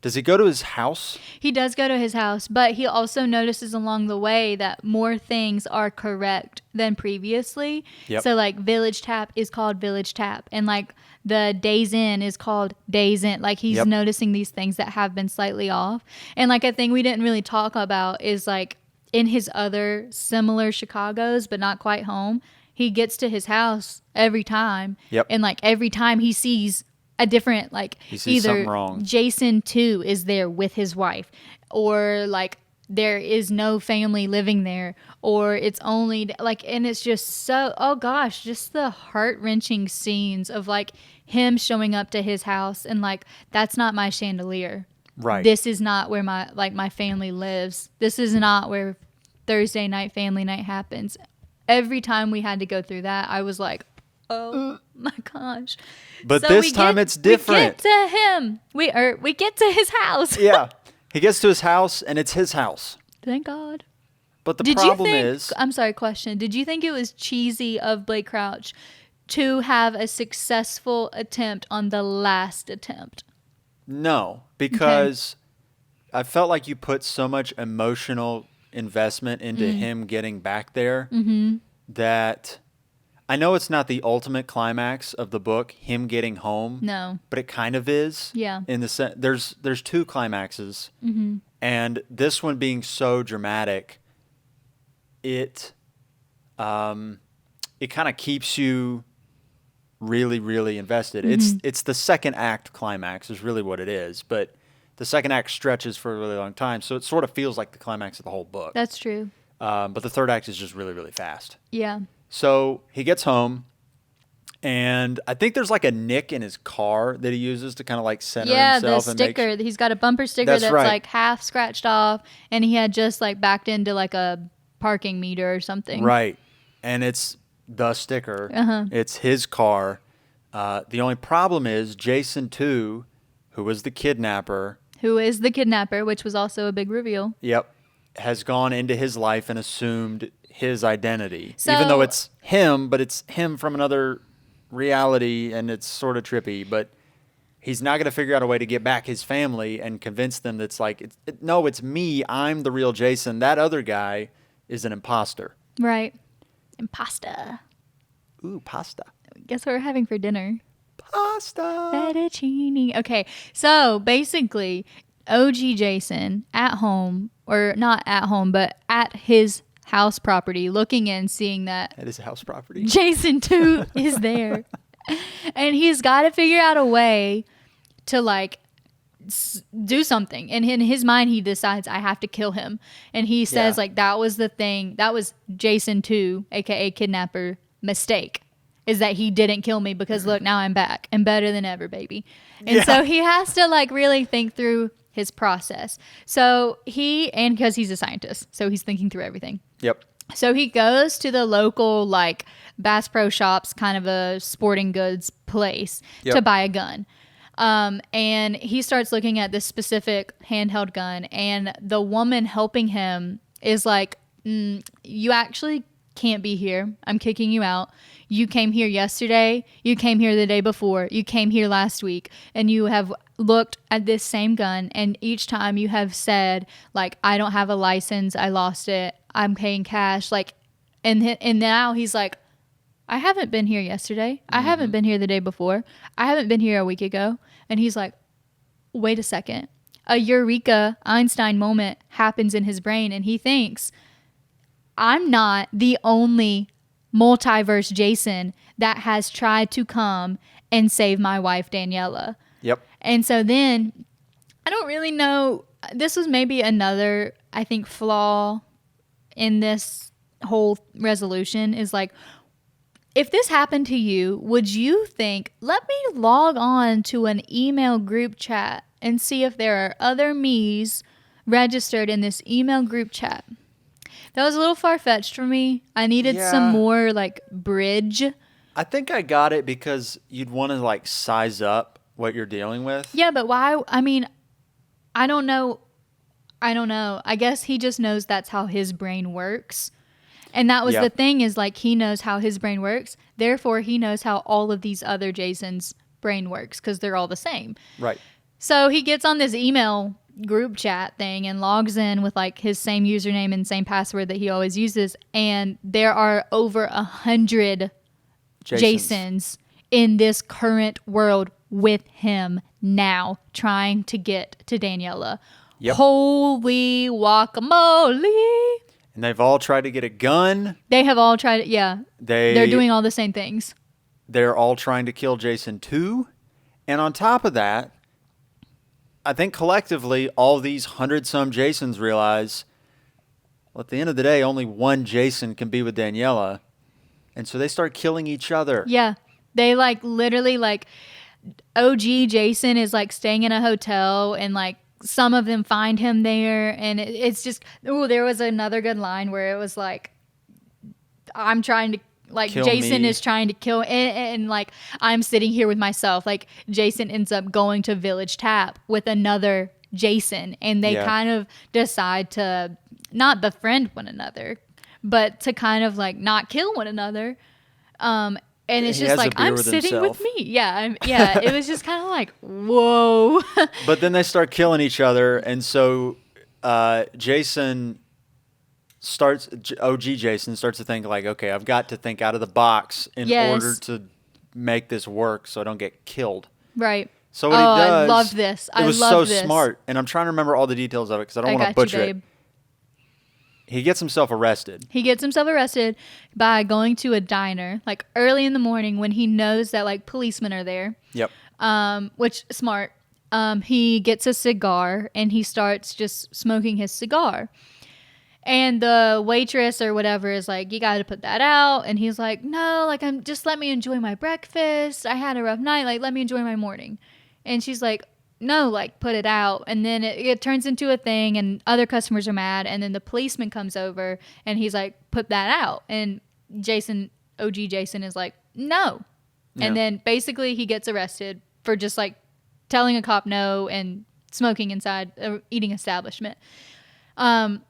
Does he go to his house? He does go to his house, but he also notices along the way that more things are correct than previously. Yep. So like Village Tap is called Village Tap, and like the Days Inn is called Days Inn. Like he's Yep. noticing these things that have been slightly off. And like a thing we didn't really talk about is like in his other similar Chicagos, but not quite home, he gets to his house every time. Yep. And like every time he sees a different, like He sees either something wrong. Jason 2 is there with his wife, or like there is no family living there, or it's only like, and it's just so, oh gosh, just the heart-wrenching scenes of like him showing up to his house and like, that's not my chandelier. Right. This is not where my family lives. This is not where Thursday night family night happens. Every time we had to go through that, I was like, oh my gosh. But So this we time get- it's different. We get to him. We get to his house. Yeah. He gets to his house, and it's his house. Thank God. But the Did problem you think, is... I'm sorry, question. Did you think it was cheesy of Blake Crouch to have a successful attempt on the last attempt? No, because I felt like you put so much emotional investment into him getting back there that I know it's not the ultimate climax of the book, him getting home. No. But it kind of is. Yeah. In the there's two climaxes, and this one being so dramatic, it kind of keeps you really, really invested. It's the second act climax is really what it is, but the second act stretches for a really long time, so it sort of feels like the climax of the whole book. That's true. But the third act is just really, really fast. Yeah. So he gets home, and I think there's like a nick in his car that he uses to kind of like center Yeah, the himself. sticker. He's got a bumper sticker That's that's right. like half scratched off, and he had just like backed into like a parking meter or something. Right. And it's the sticker. It's his car. The only problem is Jason 2, who was the kidnapper, Who is the kidnapper, which was also a big reveal. has gone into his life and assumed his identity. So- Even though it's him, but it's him from another reality, and it's sort of trippy. But he's not going to figure out a way to get back his family and convince them that's like, no, it's me. I'm the real Jason. That other guy is an imposter. Right. And pasta. Ooh, pasta. Guess what we're having for dinner? Pasta. Fettuccine. Okay, so basically, OG Jason at home, or not at home, but at his house property, looking in, seeing that That is a house property. Jason 2 is there. And he's got to figure out a way to like do something. And in his mind, he decides, I have to kill him. And he says, Yeah. like, that was the thing. That was Jason 2, aka kidnapper, mistake. Is that he didn't kill me because look, now I'm back and better than ever, baby. And Yeah. so he has to like really think through his process. So and because he's a scientist, so he's thinking through everything. Yep. So he goes to the local like Bass Pro Shops, kind of a sporting goods place, Yep. to buy a gun. And he starts looking at this specific handheld gun, and the woman helping him is like, you actually can't be here. I'm kicking you out. You came here yesterday. You came here the day before. You came here last week, and you have looked at this same gun, and each time you have said like, I don't have a license. I lost it. I'm paying cash. Like, and now he's like, I haven't been here yesterday. I haven't been here the day before. I haven't been here a week ago. And he's like, wait a second. A Eureka Einstein moment happens in his brain, and he thinks, I'm not the only multiverse Jason that has tried to come and save my wife, Daniela. Yep. And so then I don't really know this was maybe another, I think, flaw in this whole resolution is like, if this happened to you, would you think, let me log on to an email group chat and see if there are other me's registered in this email group chat? That was a little far-fetched for me. I needed some more like bridge. I think I got it because you'd want to like size up what you're dealing with. Yeah, but why? I mean, I don't know. I guess he just knows that's how his brain works. And that was the thing, is like, he knows how his brain works. Therefore, he knows how all of these other Jason's brain works, because they're all the same. Right. So he gets on this email group chat thing and logs in with like his same username and same password that he always uses. And there are over 100 Jasons in this current world with him now, trying to get to Daniela. Yep. Holy guacamole. And they've all tried to get a gun. They have all tried, yeah. They're doing all the same things. They're all trying to kill Jason too. And on top of that, I think collectively all these 100-some Jasons realize, well, at the end of the day, only one Jason can be with Daniela. And so they start killing each other. Yeah. They like literally like OG Jason is like staying in a hotel, and like some of them find him there, and it's just, there was another good line where it was like, I'm trying to, like, kill Jason me. Is trying to kill, and like, I'm sitting here with myself. Like, Jason ends up going to Village Tap with another Jason, and they kind of decide to not befriend one another, but to kind of like not kill one another. And it's just like, I'm sitting himself. With me. Yeah. It was just kind of like, whoa. But then they start killing each other. And so Jason starts to think like, okay, I've got to think out of the box in order to make this work so I don't get killed. Right. So what he does. I love this. It was so smart. And I'm trying to remember all the details of it because I don't want to butcher it. He gets himself arrested. He gets himself arrested by going to a diner, like early in the morning when he knows that like policemen are there. Yep. Which, smart. He gets a cigar and he starts just smoking his cigar. And the waitress or whatever is like, you got to put that out. And he's like, no, like, just let me enjoy my breakfast. I had a rough night. Like, let me enjoy my morning. And she's like, no, like, put it out. And then it turns into a thing, and other customers are mad. And then the policeman comes over and he's like, put that out. And OG Jason is like, no. Yeah. And then basically he gets arrested for just like telling a cop no and smoking inside an eating establishment.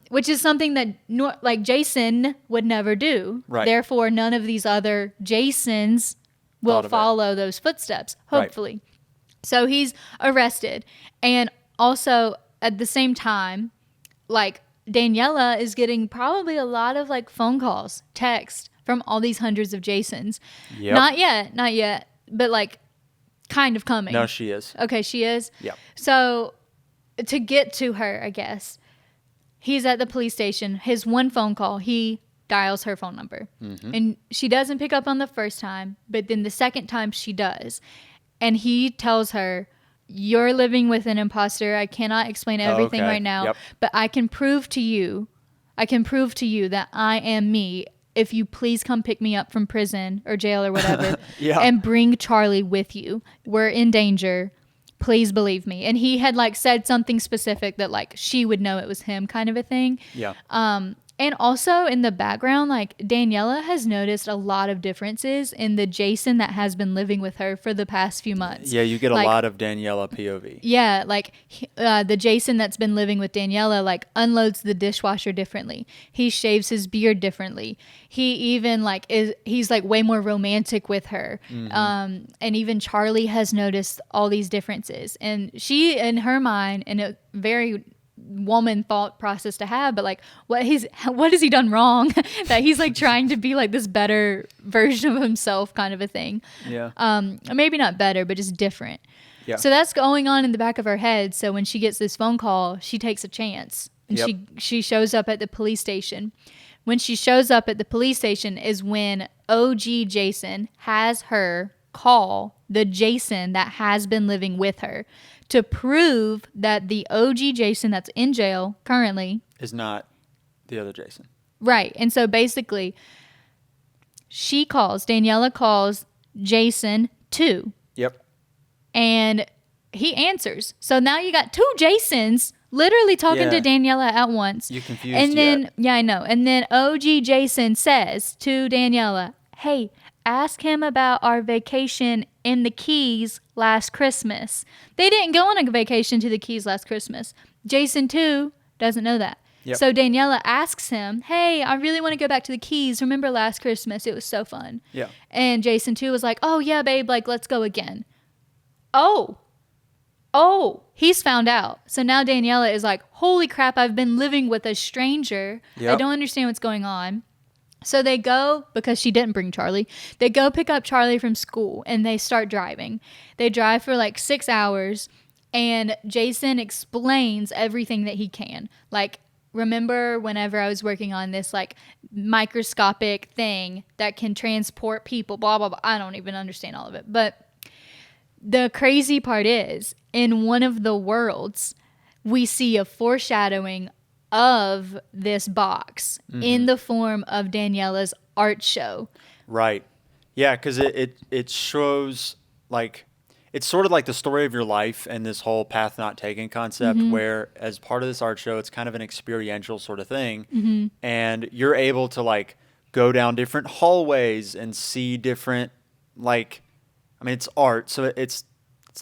Which is something that like Jason would never do. Right. Therefore, none of these other Jasons will follow those footsteps, hopefully. Right. So he's arrested. And also at the same time, like, Daniela is getting probably a lot of like phone calls, text from all these hundreds of Jasons. Yep. Not yet, but like kind of coming. No, she is. Okay, she is? Yeah. So to get to her, I guess, he's at the police station. His one phone call, he dials her phone number. Mm-hmm. And she doesn't pick up on the first time, but then the second time she does. And he tells her, you're living with an imposter. I cannot explain everything right now, but I can prove to you that I am me if you please come pick me up from prison or jail or whatever and bring Charlie with you. We're in danger. Please believe me. And he had like said something specific that like she would know it was him, kind of a thing. Yeah. And also in the background, like, Daniela has noticed a lot of differences in the Jason that has been living with her for the past few months. Yeah, you get like, a lot of Daniela POV. Yeah, like the Jason that's been living with Daniela, like, unloads the dishwasher differently. He shaves his beard differently. He even like he's like way more romantic with her. Mm-hmm. And even Charlie has noticed all these differences. And she, in her mind, in a very woman thought process to have, but like what has he done wrong that he's like trying to be like this better version of himself, kind of a thing. Maybe not better, but just different. So that's going on in the back of her head. So when she gets this phone call, she takes a chance, and she shows up at the police station. When she shows up at the police station is when OG Jason has her call the Jason that has been living with her to prove that the OG Jason that's in jail currently is not the other Jason. Right. And so basically, Daniela calls Jason 2. Yep. And he answers. So now you got 2 Jasons literally talking to Daniela at once. You confused And then, yet. yeah, I know. And then OG Jason says to Daniela, hey, ask him about our vacation in the Keys last Christmas. They didn't go on a vacation to the Keys last Christmas. Jason 2 doesn't know that. Yep. So Daniela asks him, hey, I really want to go back to the Keys. Remember last Christmas? It was so fun. Yeah. And Jason 2 was like, oh, yeah, babe, like, let's go again. Oh, he's found out. So now Daniela is like, holy crap, I've been living with a stranger. Yep. I don't understand what's going on. So they go, because she didn't bring Charlie, they go pick up Charlie from school and they start driving. They drive for like 6 hours and Jason explains everything that he can. Like, remember whenever I was working on this like microscopic thing that can transport people, blah, blah, blah. I don't even understand all of it. But the crazy part is, in one of the worlds, we see a foreshadowing of this box in the form of Daniela's art show. Right. Yeah, because it shows, like, it's sort of like the story of your life and this whole path not taken concept, where as part of this art show, it's kind of an experiential sort of thing. And you're able to, like, go down different hallways and see different, like, I mean, it's art, so it's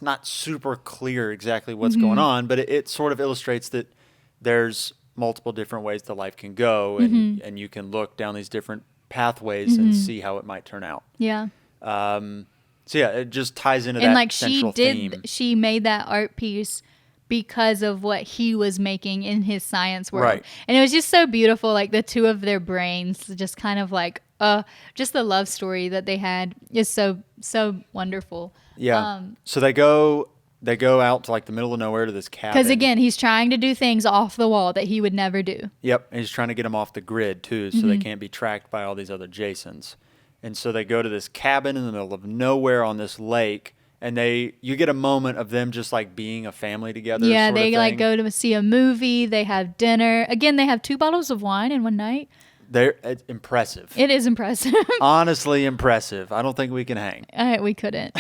not super clear exactly what's going on, but it sort of illustrates that there's multiple different ways that life can go, and you can look down these different pathways and see how it might turn out. Yeah. So yeah, it just ties into And that like central theme. she made that art piece because of what he was making in his science world. Right. And it was just so beautiful, like the two of their brains just kind of like just the love story that they had is so wonderful. Yeah. So they go out to like the middle of nowhere to this cabin. Because again, he's trying to do things off the wall that he would never do. Yep. And he's trying to get them off the grid too, so they can't be tracked by all these other Jasons. And so they go to this cabin in the middle of nowhere on this lake, and you get a moment of them just like being a family together. Yeah, sort of they like thing. go to see a movie. They have dinner. Again, they have 2 bottles of wine in one night. It's impressive. It is impressive. Honestly impressive. I don't think we can hang. We couldn't.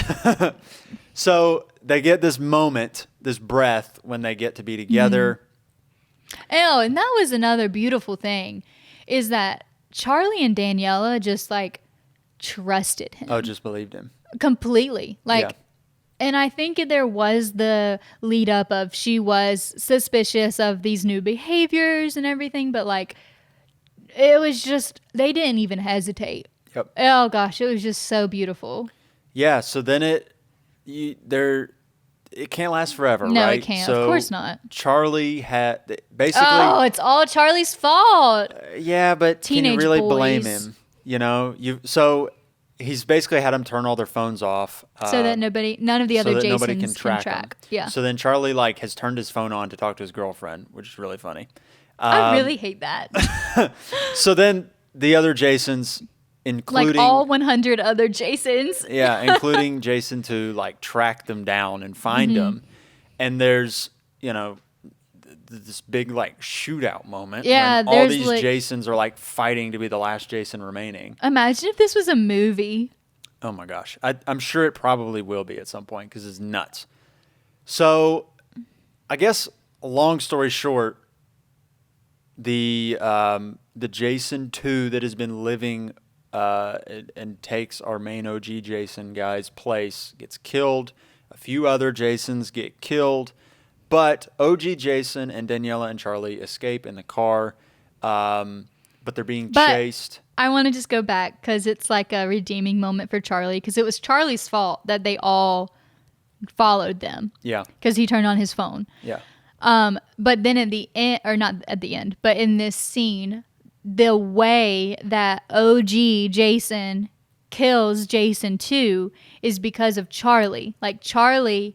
So they get this moment, this breath when they get to be together. Oh, and that was another beautiful thing, is that Charlie and Daniela just like trusted him. Oh, just believed him. Completely. Like, Yeah. and I think there was the lead up of she was suspicious of these new behaviors and everything, but like, it was just, they didn't even hesitate. Yep. Oh gosh, it was just so beautiful. Yeah, so then it can't last forever, No, right? it can't. So Of course not. Charlie had basically. Oh, it's all Charlie's fault. Yeah, but can you Teenage really blame boys. him? You know, so he's basically had them turn all their phones off, So that none of the other so that Jasons nobody can track 'em. Yeah. So then Charlie like has turned his phone on to talk to his girlfriend, which is really funny. I really hate that. So then the other Jasons, including Like all 100 other Jasons. yeah, including Jason, to like track them down and find them. And there's, this big like shootout moment. Yeah, when all there's, these like- Jasons are like fighting to be the last Jason remaining. Imagine if this was a movie. Oh my gosh. I'm sure it probably will be at some point because it's nuts. So I guess long story short, the Jason 2 that has been living and takes our main OG Jason guy's place gets killed. A few other Jasons get killed. But OG Jason and Daniela and Charlie escape in the car. But they're being chased. I want to just go back because it's like a redeeming moment for Charlie, because it was Charlie's fault that they all followed them. Yeah. Because he turned on his phone. Yeah. But then at the end, or not at the end, but in this scene, the way that OG Jason kills Jason 2 is because of Charlie. Like Daniela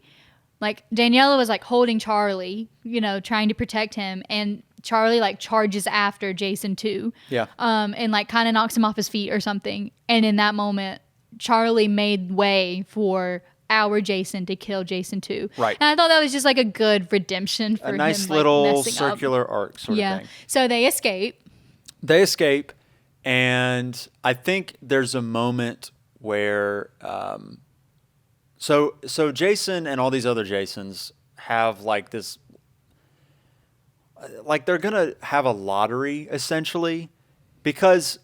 was like holding Charlie, trying to protect him, and Charlie like charges after Jason 2. Yeah. And like kind of knocks him off his feet or something. And in that moment, Charlie made way for our Jason to kill Jason too. Right. And I thought that was just like a good redemption A for nice him, like little messing up. circular arc sort of Yeah. thing. So they escape. They escape, and I think there's a moment where so Jason and all these other Jasons have like this, like they're gonna have a lottery essentially, because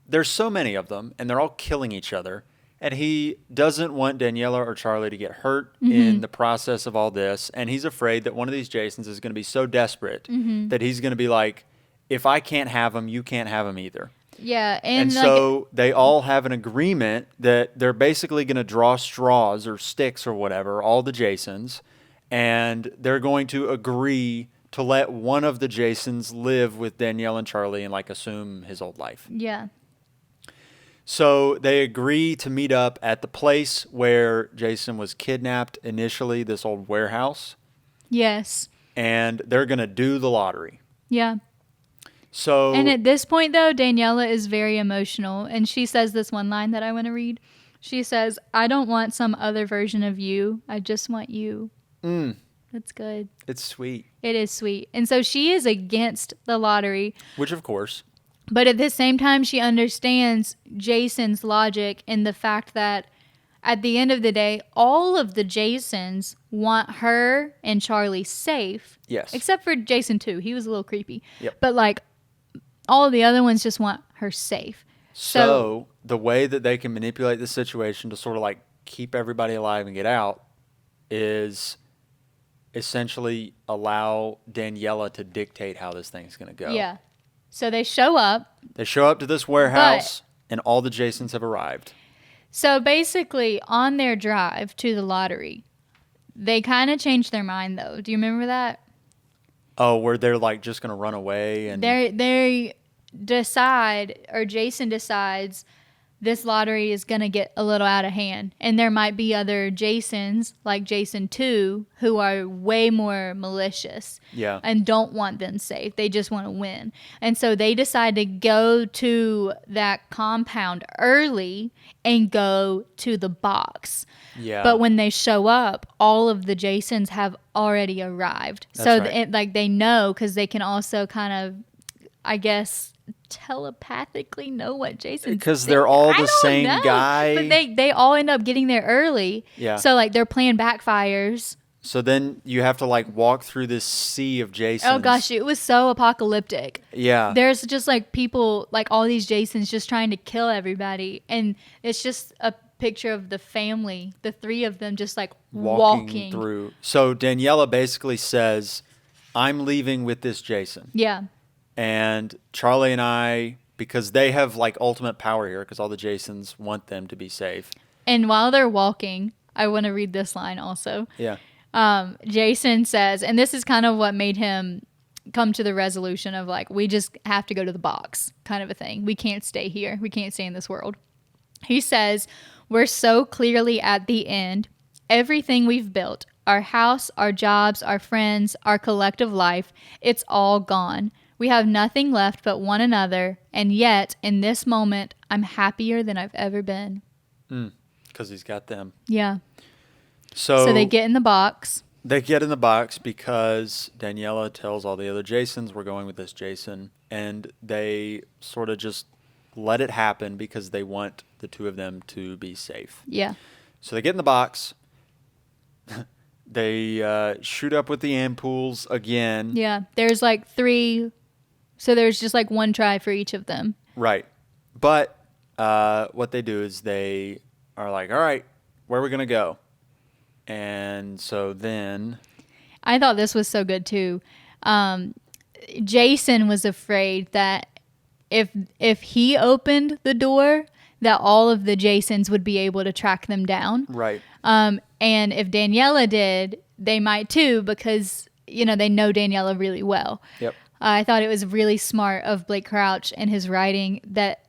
there's so many of them and they're all killing each other, and he doesn't want Daniela or Charlie to get hurt in the process of all this, and he's afraid that one of these Jasons is going to be so desperate that he's going to be like, if I can't have them, you can't have them either. Yeah. And like, so they all have an agreement that they're basically going to draw straws or sticks or whatever, all the Jasons, and they're going to agree to let one of the Jasons live with Danielle and Charlie and like assume his old life. yeah. So they agree to meet up at the place where Jason was kidnapped initially, this old warehouse, Yes. and they're going to do the lottery. Yeah. So And at this point, though, Daniela is very emotional. And she says this one line that I want to read. She says, I don't want some other version of you. I just want you. That's good. it's sweet, It is sweet. And so she is against the lottery. which of course, But at the same time, she understands Jason's logic in the fact that at the end of the day, all of the Jasons want her and Charlie safe. yes. Except for Jason, too. He was a little creepy. Yep. But, like, all of the other ones just want her safe. So the way that they can manipulate the situation to sort of like keep everybody alive and get out is essentially allow Daniela to dictate how this thing's going to go. Yeah. So they show up. They show up to this warehouse and all the Jasons have arrived. So basically, on their drive to the lottery, they kind of changed their mind, though. Do you remember that? Oh, where they're like just going to run away and They decide, or Jason decides, this lottery is going to get a little out of hand. And there might be other Jasons, like Jason 2, who are way more malicious. Yeah. And don't want them safe. They just want to win. And so they decide to go to that compound early and go to the box. Yeah. But when they show up, all of the Jasons have already arrived. That's so right. like they know, because they can also kind of, I guess, telepathically know what Jason's because they're all I the don't same know. guy. But they all end up getting there early. Yeah. So like their plan backfires. So then you have to like walk through this sea of Jasons. Oh gosh, it was so apocalyptic. Yeah. There's just like people, like all these Jasons just trying to kill everybody. And it's just a picture of the family, the three of them just like walking. through. So Daniela basically says, I'm leaving with this Jason. Yeah. And Charlie and I, because they have like ultimate power here, because all the Jasons want them to be safe. And while they're walking, I want to read this line also. Yeah. Jason says, and this is kind of what made him come to the resolution of like, we just have to go to the box kind of a thing. We can't stay here. We can't stay in this world. He says, we're so clearly at the end. Everything we've built, our house, our jobs, our friends, our collective life, it's all gone. We have nothing left but one another. And yet, in this moment, I'm happier than I've ever been. Because he's got them. Yeah. So they get in the box. They get in the box because Daniela tells all the other Jasons, we're going with this Jason. And they sort of just let it happen because they want the two of them to be safe. Yeah. So they get in the box. They shoot up with the ampoules again. Yeah. There's like 3. So there's just like one try for each of them. Right. But what they do is they are like, all right, where are we going to go? And so then I thought this was so good too. Jason was afraid that if he opened the door, that all of the Jasons would be able to track them down. right. And if Daniela did, they might too, because they know Daniela really well. Yep. I thought it was really smart of Blake Crouch and his writing that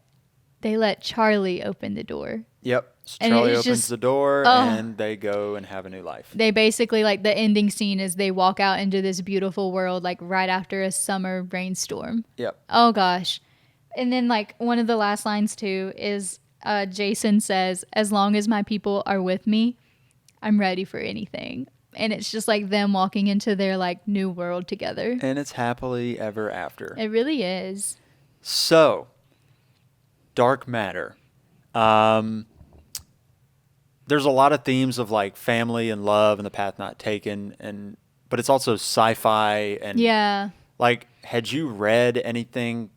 they let Charlie open the door. Yep. So And Charlie it's opens just- the door oh. and they go and have a new life. They basically, like, the ending scene is they walk out into this beautiful world, like, right after a summer rainstorm. Yep. Oh, gosh. And then, like, one of the last lines, too, is Jason says, "As long as my people are with me, I'm ready for anything." And it's just like them walking into their like new world together. And it's happily ever after. It really is. So, Dark Matter. There's a lot of themes of like family and love and the path not taken, but it's also sci-fi and Yeah. like, had you read anything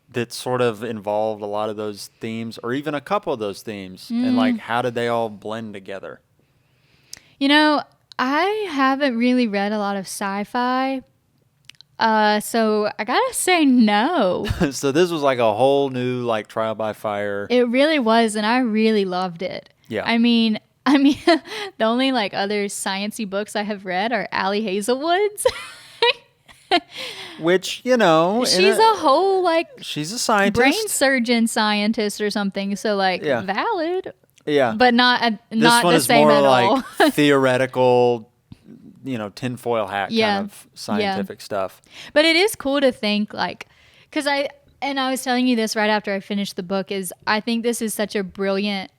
that sort of involved a lot of those themes, or even a couple of those themes, and like how did they all blend together? You know, I haven't really read a lot of sci-fi. So I gotta say no. So this was like a whole new like trial by fire. It really was, and I really loved it. Yeah. I mean, the only like other sciencey books I have read are Allie Hazelwood's. Which, you know, She's a whole like she's a scientist, brain surgeon scientist or something. So like valid. Yeah. But not This not one the is same more at like all. theoretical, you know, tinfoil hat Yeah. kind of scientific stuff. But it is cool to think like, because I was telling you this right after I finished the book, is I think this is such a brilliant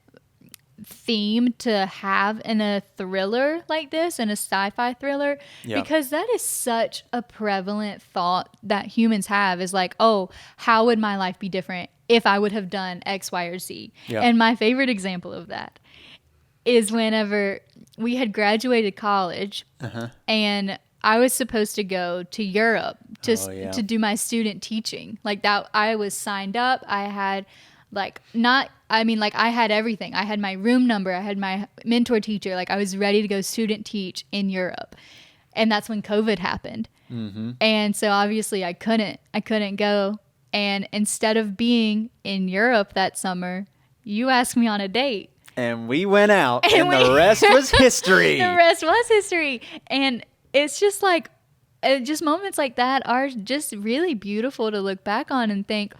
theme to have in a thriller like this, in a sci-fi thriller, because that is such a prevalent thought that humans have, is like, oh, how would my life be different if I would have done X, Y, or Z? And my favorite example of that is whenever we had graduated college and I was supposed to go to Europe to do my student teaching. Like that, I was signed up. I had I had everything. I had my room number. I had my mentor teacher. Like I was ready to go student teach in Europe. And that's when COVID happened. Mm-hmm. And so obviously I couldn't go. And instead of being in Europe that summer, you asked me on a date. And we went out, and the rest was history. The rest was history. And it's just like, just moments like that are just really beautiful to look back on and think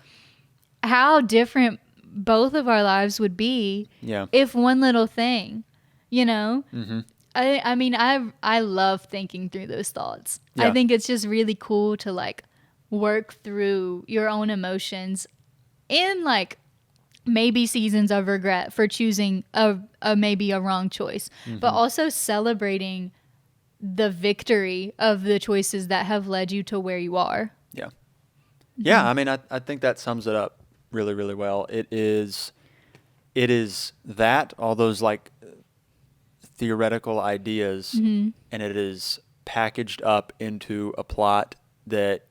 how different both of our lives would be if one little thing, you know? Mm-hmm. I mean, I love thinking through those thoughts. I think it's just really cool to like work through your own emotions in like maybe seasons of regret for choosing maybe a wrong choice, but also celebrating the victory of the choices that have led you to where you are. Yeah. Mm-hmm. Yeah. I mean, I think that sums it up really, really well. It is that, all those like theoretical ideas, and it is packaged up into a plot that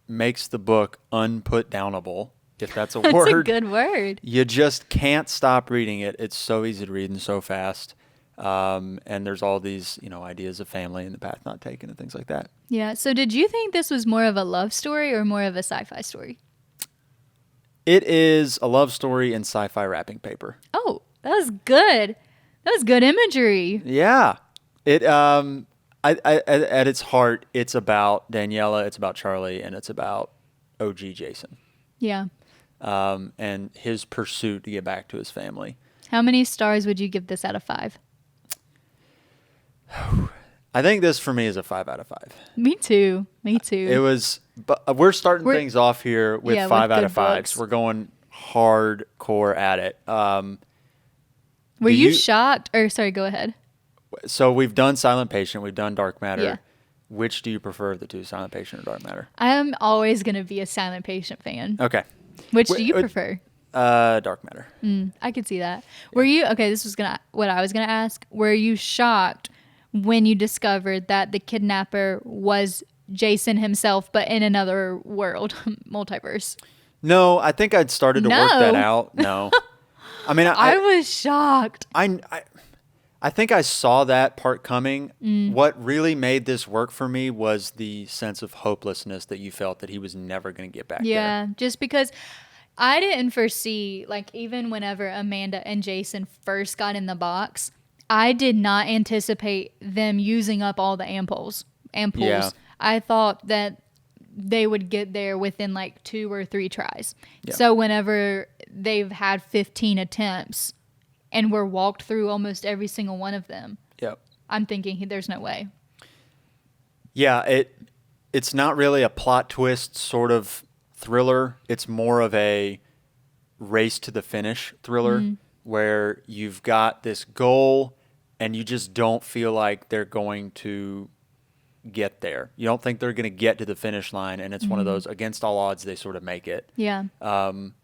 makes the book unput-downable, if that's a word. That's a good word. You just can't stop reading it. It's so easy to read and so fast. And there's all these, you know, ideas of family and the path not taken and things like that. Yeah. So did you think this was more of a love story or more of a sci-fi story? It is a love story in sci-fi wrapping paper. Oh, that was good. That was good imagery. Yeah. It at its heart, it's about Daniela, it's about Charlie, and it's about OG Jason. Yeah. And his pursuit to get back to his family. How many stars would you give this out of 5? I think this for me is a 5 out of 5. Me too. It was, but we're starting things off here with 5 out of 5s. Books. We're going hardcore at it. Were you shocked? Or sorry, go ahead. So we've done Silent Patient, we've done Dark Matter. Yeah. Which do you prefer of the two, Silent Patient or Dark Matter? I'm always going to be a Silent Patient fan. Okay. Which do you prefer? Dark Matter. I could see that. Were you, okay, this was what I was going to ask. Were you shocked when you discovered that the kidnapper was Jason himself, but in another world, multiverse? No, I think I'd started to work that out. No. I mean, I was shocked. I think I saw that part coming. What really made this work for me was the sense of hopelessness that you felt that he was never going to get back there. Yeah, just because I didn't foresee, like, even whenever Amanda and Jason first got in the box, I did not anticipate them using up all the ampoules. Yeah. I thought that they would get there within like 2 or 3 tries. Yeah. So whenever they've had 15 attempts and we're walked through almost every single one of them, I'm thinking there's no way. Yeah, it's not really a plot twist sort of thriller. It's more of a race to the finish thriller where you've got this goal and you just don't feel like they're going to get there. You don't think they're going to get to the finish line, and it's one of those against all odds they sort of make it. Yeah.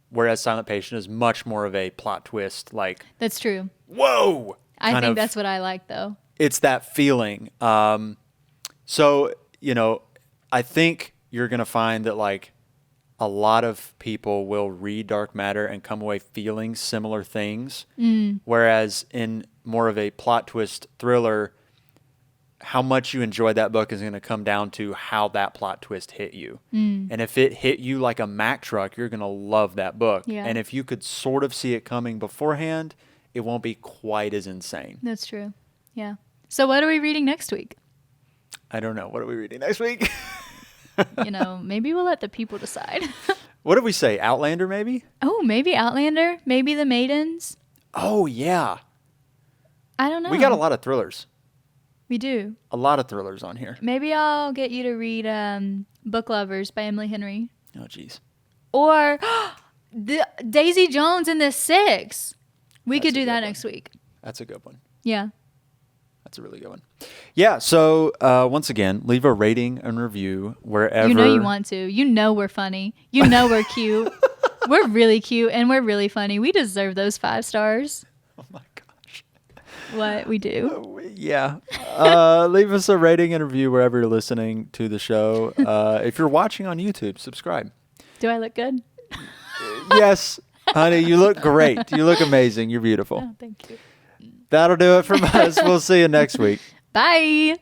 Whereas Silent Patient is much more of a plot twist, like That's true. whoa. I think that's what I like, though. It's that feeling. So, I think you're going to find that like a lot of people will read Dark Matter and come away feeling similar things. Whereas in more of a plot twist thriller, how much you enjoy that book is going to come down to how that plot twist hit you. And if it hit you like a Mack truck, you're going to love that book. Yeah. And if you could sort of see it coming beforehand, it won't be quite as insane. That's true. Yeah. So what are we reading next week? I don't know. What are we reading next week? Maybe we'll let the people decide. What did we say? Outlander, maybe? Oh, maybe Outlander. Maybe The Maidens. Oh, yeah. I don't know. We got a lot of thrillers. We do. A lot of thrillers on here. Maybe I'll get you to read Book Lovers by Emily Henry. Oh, jeez. Or Daisy Jones and the Six. We could do that next week. That's a good one. Yeah. That's a really good one. Yeah, so once again, leave a rating and review wherever. You know you want to. You know we're funny. You know we're cute. We're really cute and we're really funny. We deserve those 5 stars. Oh, my gosh. What we do. Yeah. Leave us a rating and review wherever you're listening to the show. If you're watching on YouTube, subscribe. Do I look good? Yes, honey, you look great. You look amazing. You're beautiful. Oh, thank you. That'll do it from us. We'll see you next week. Bye.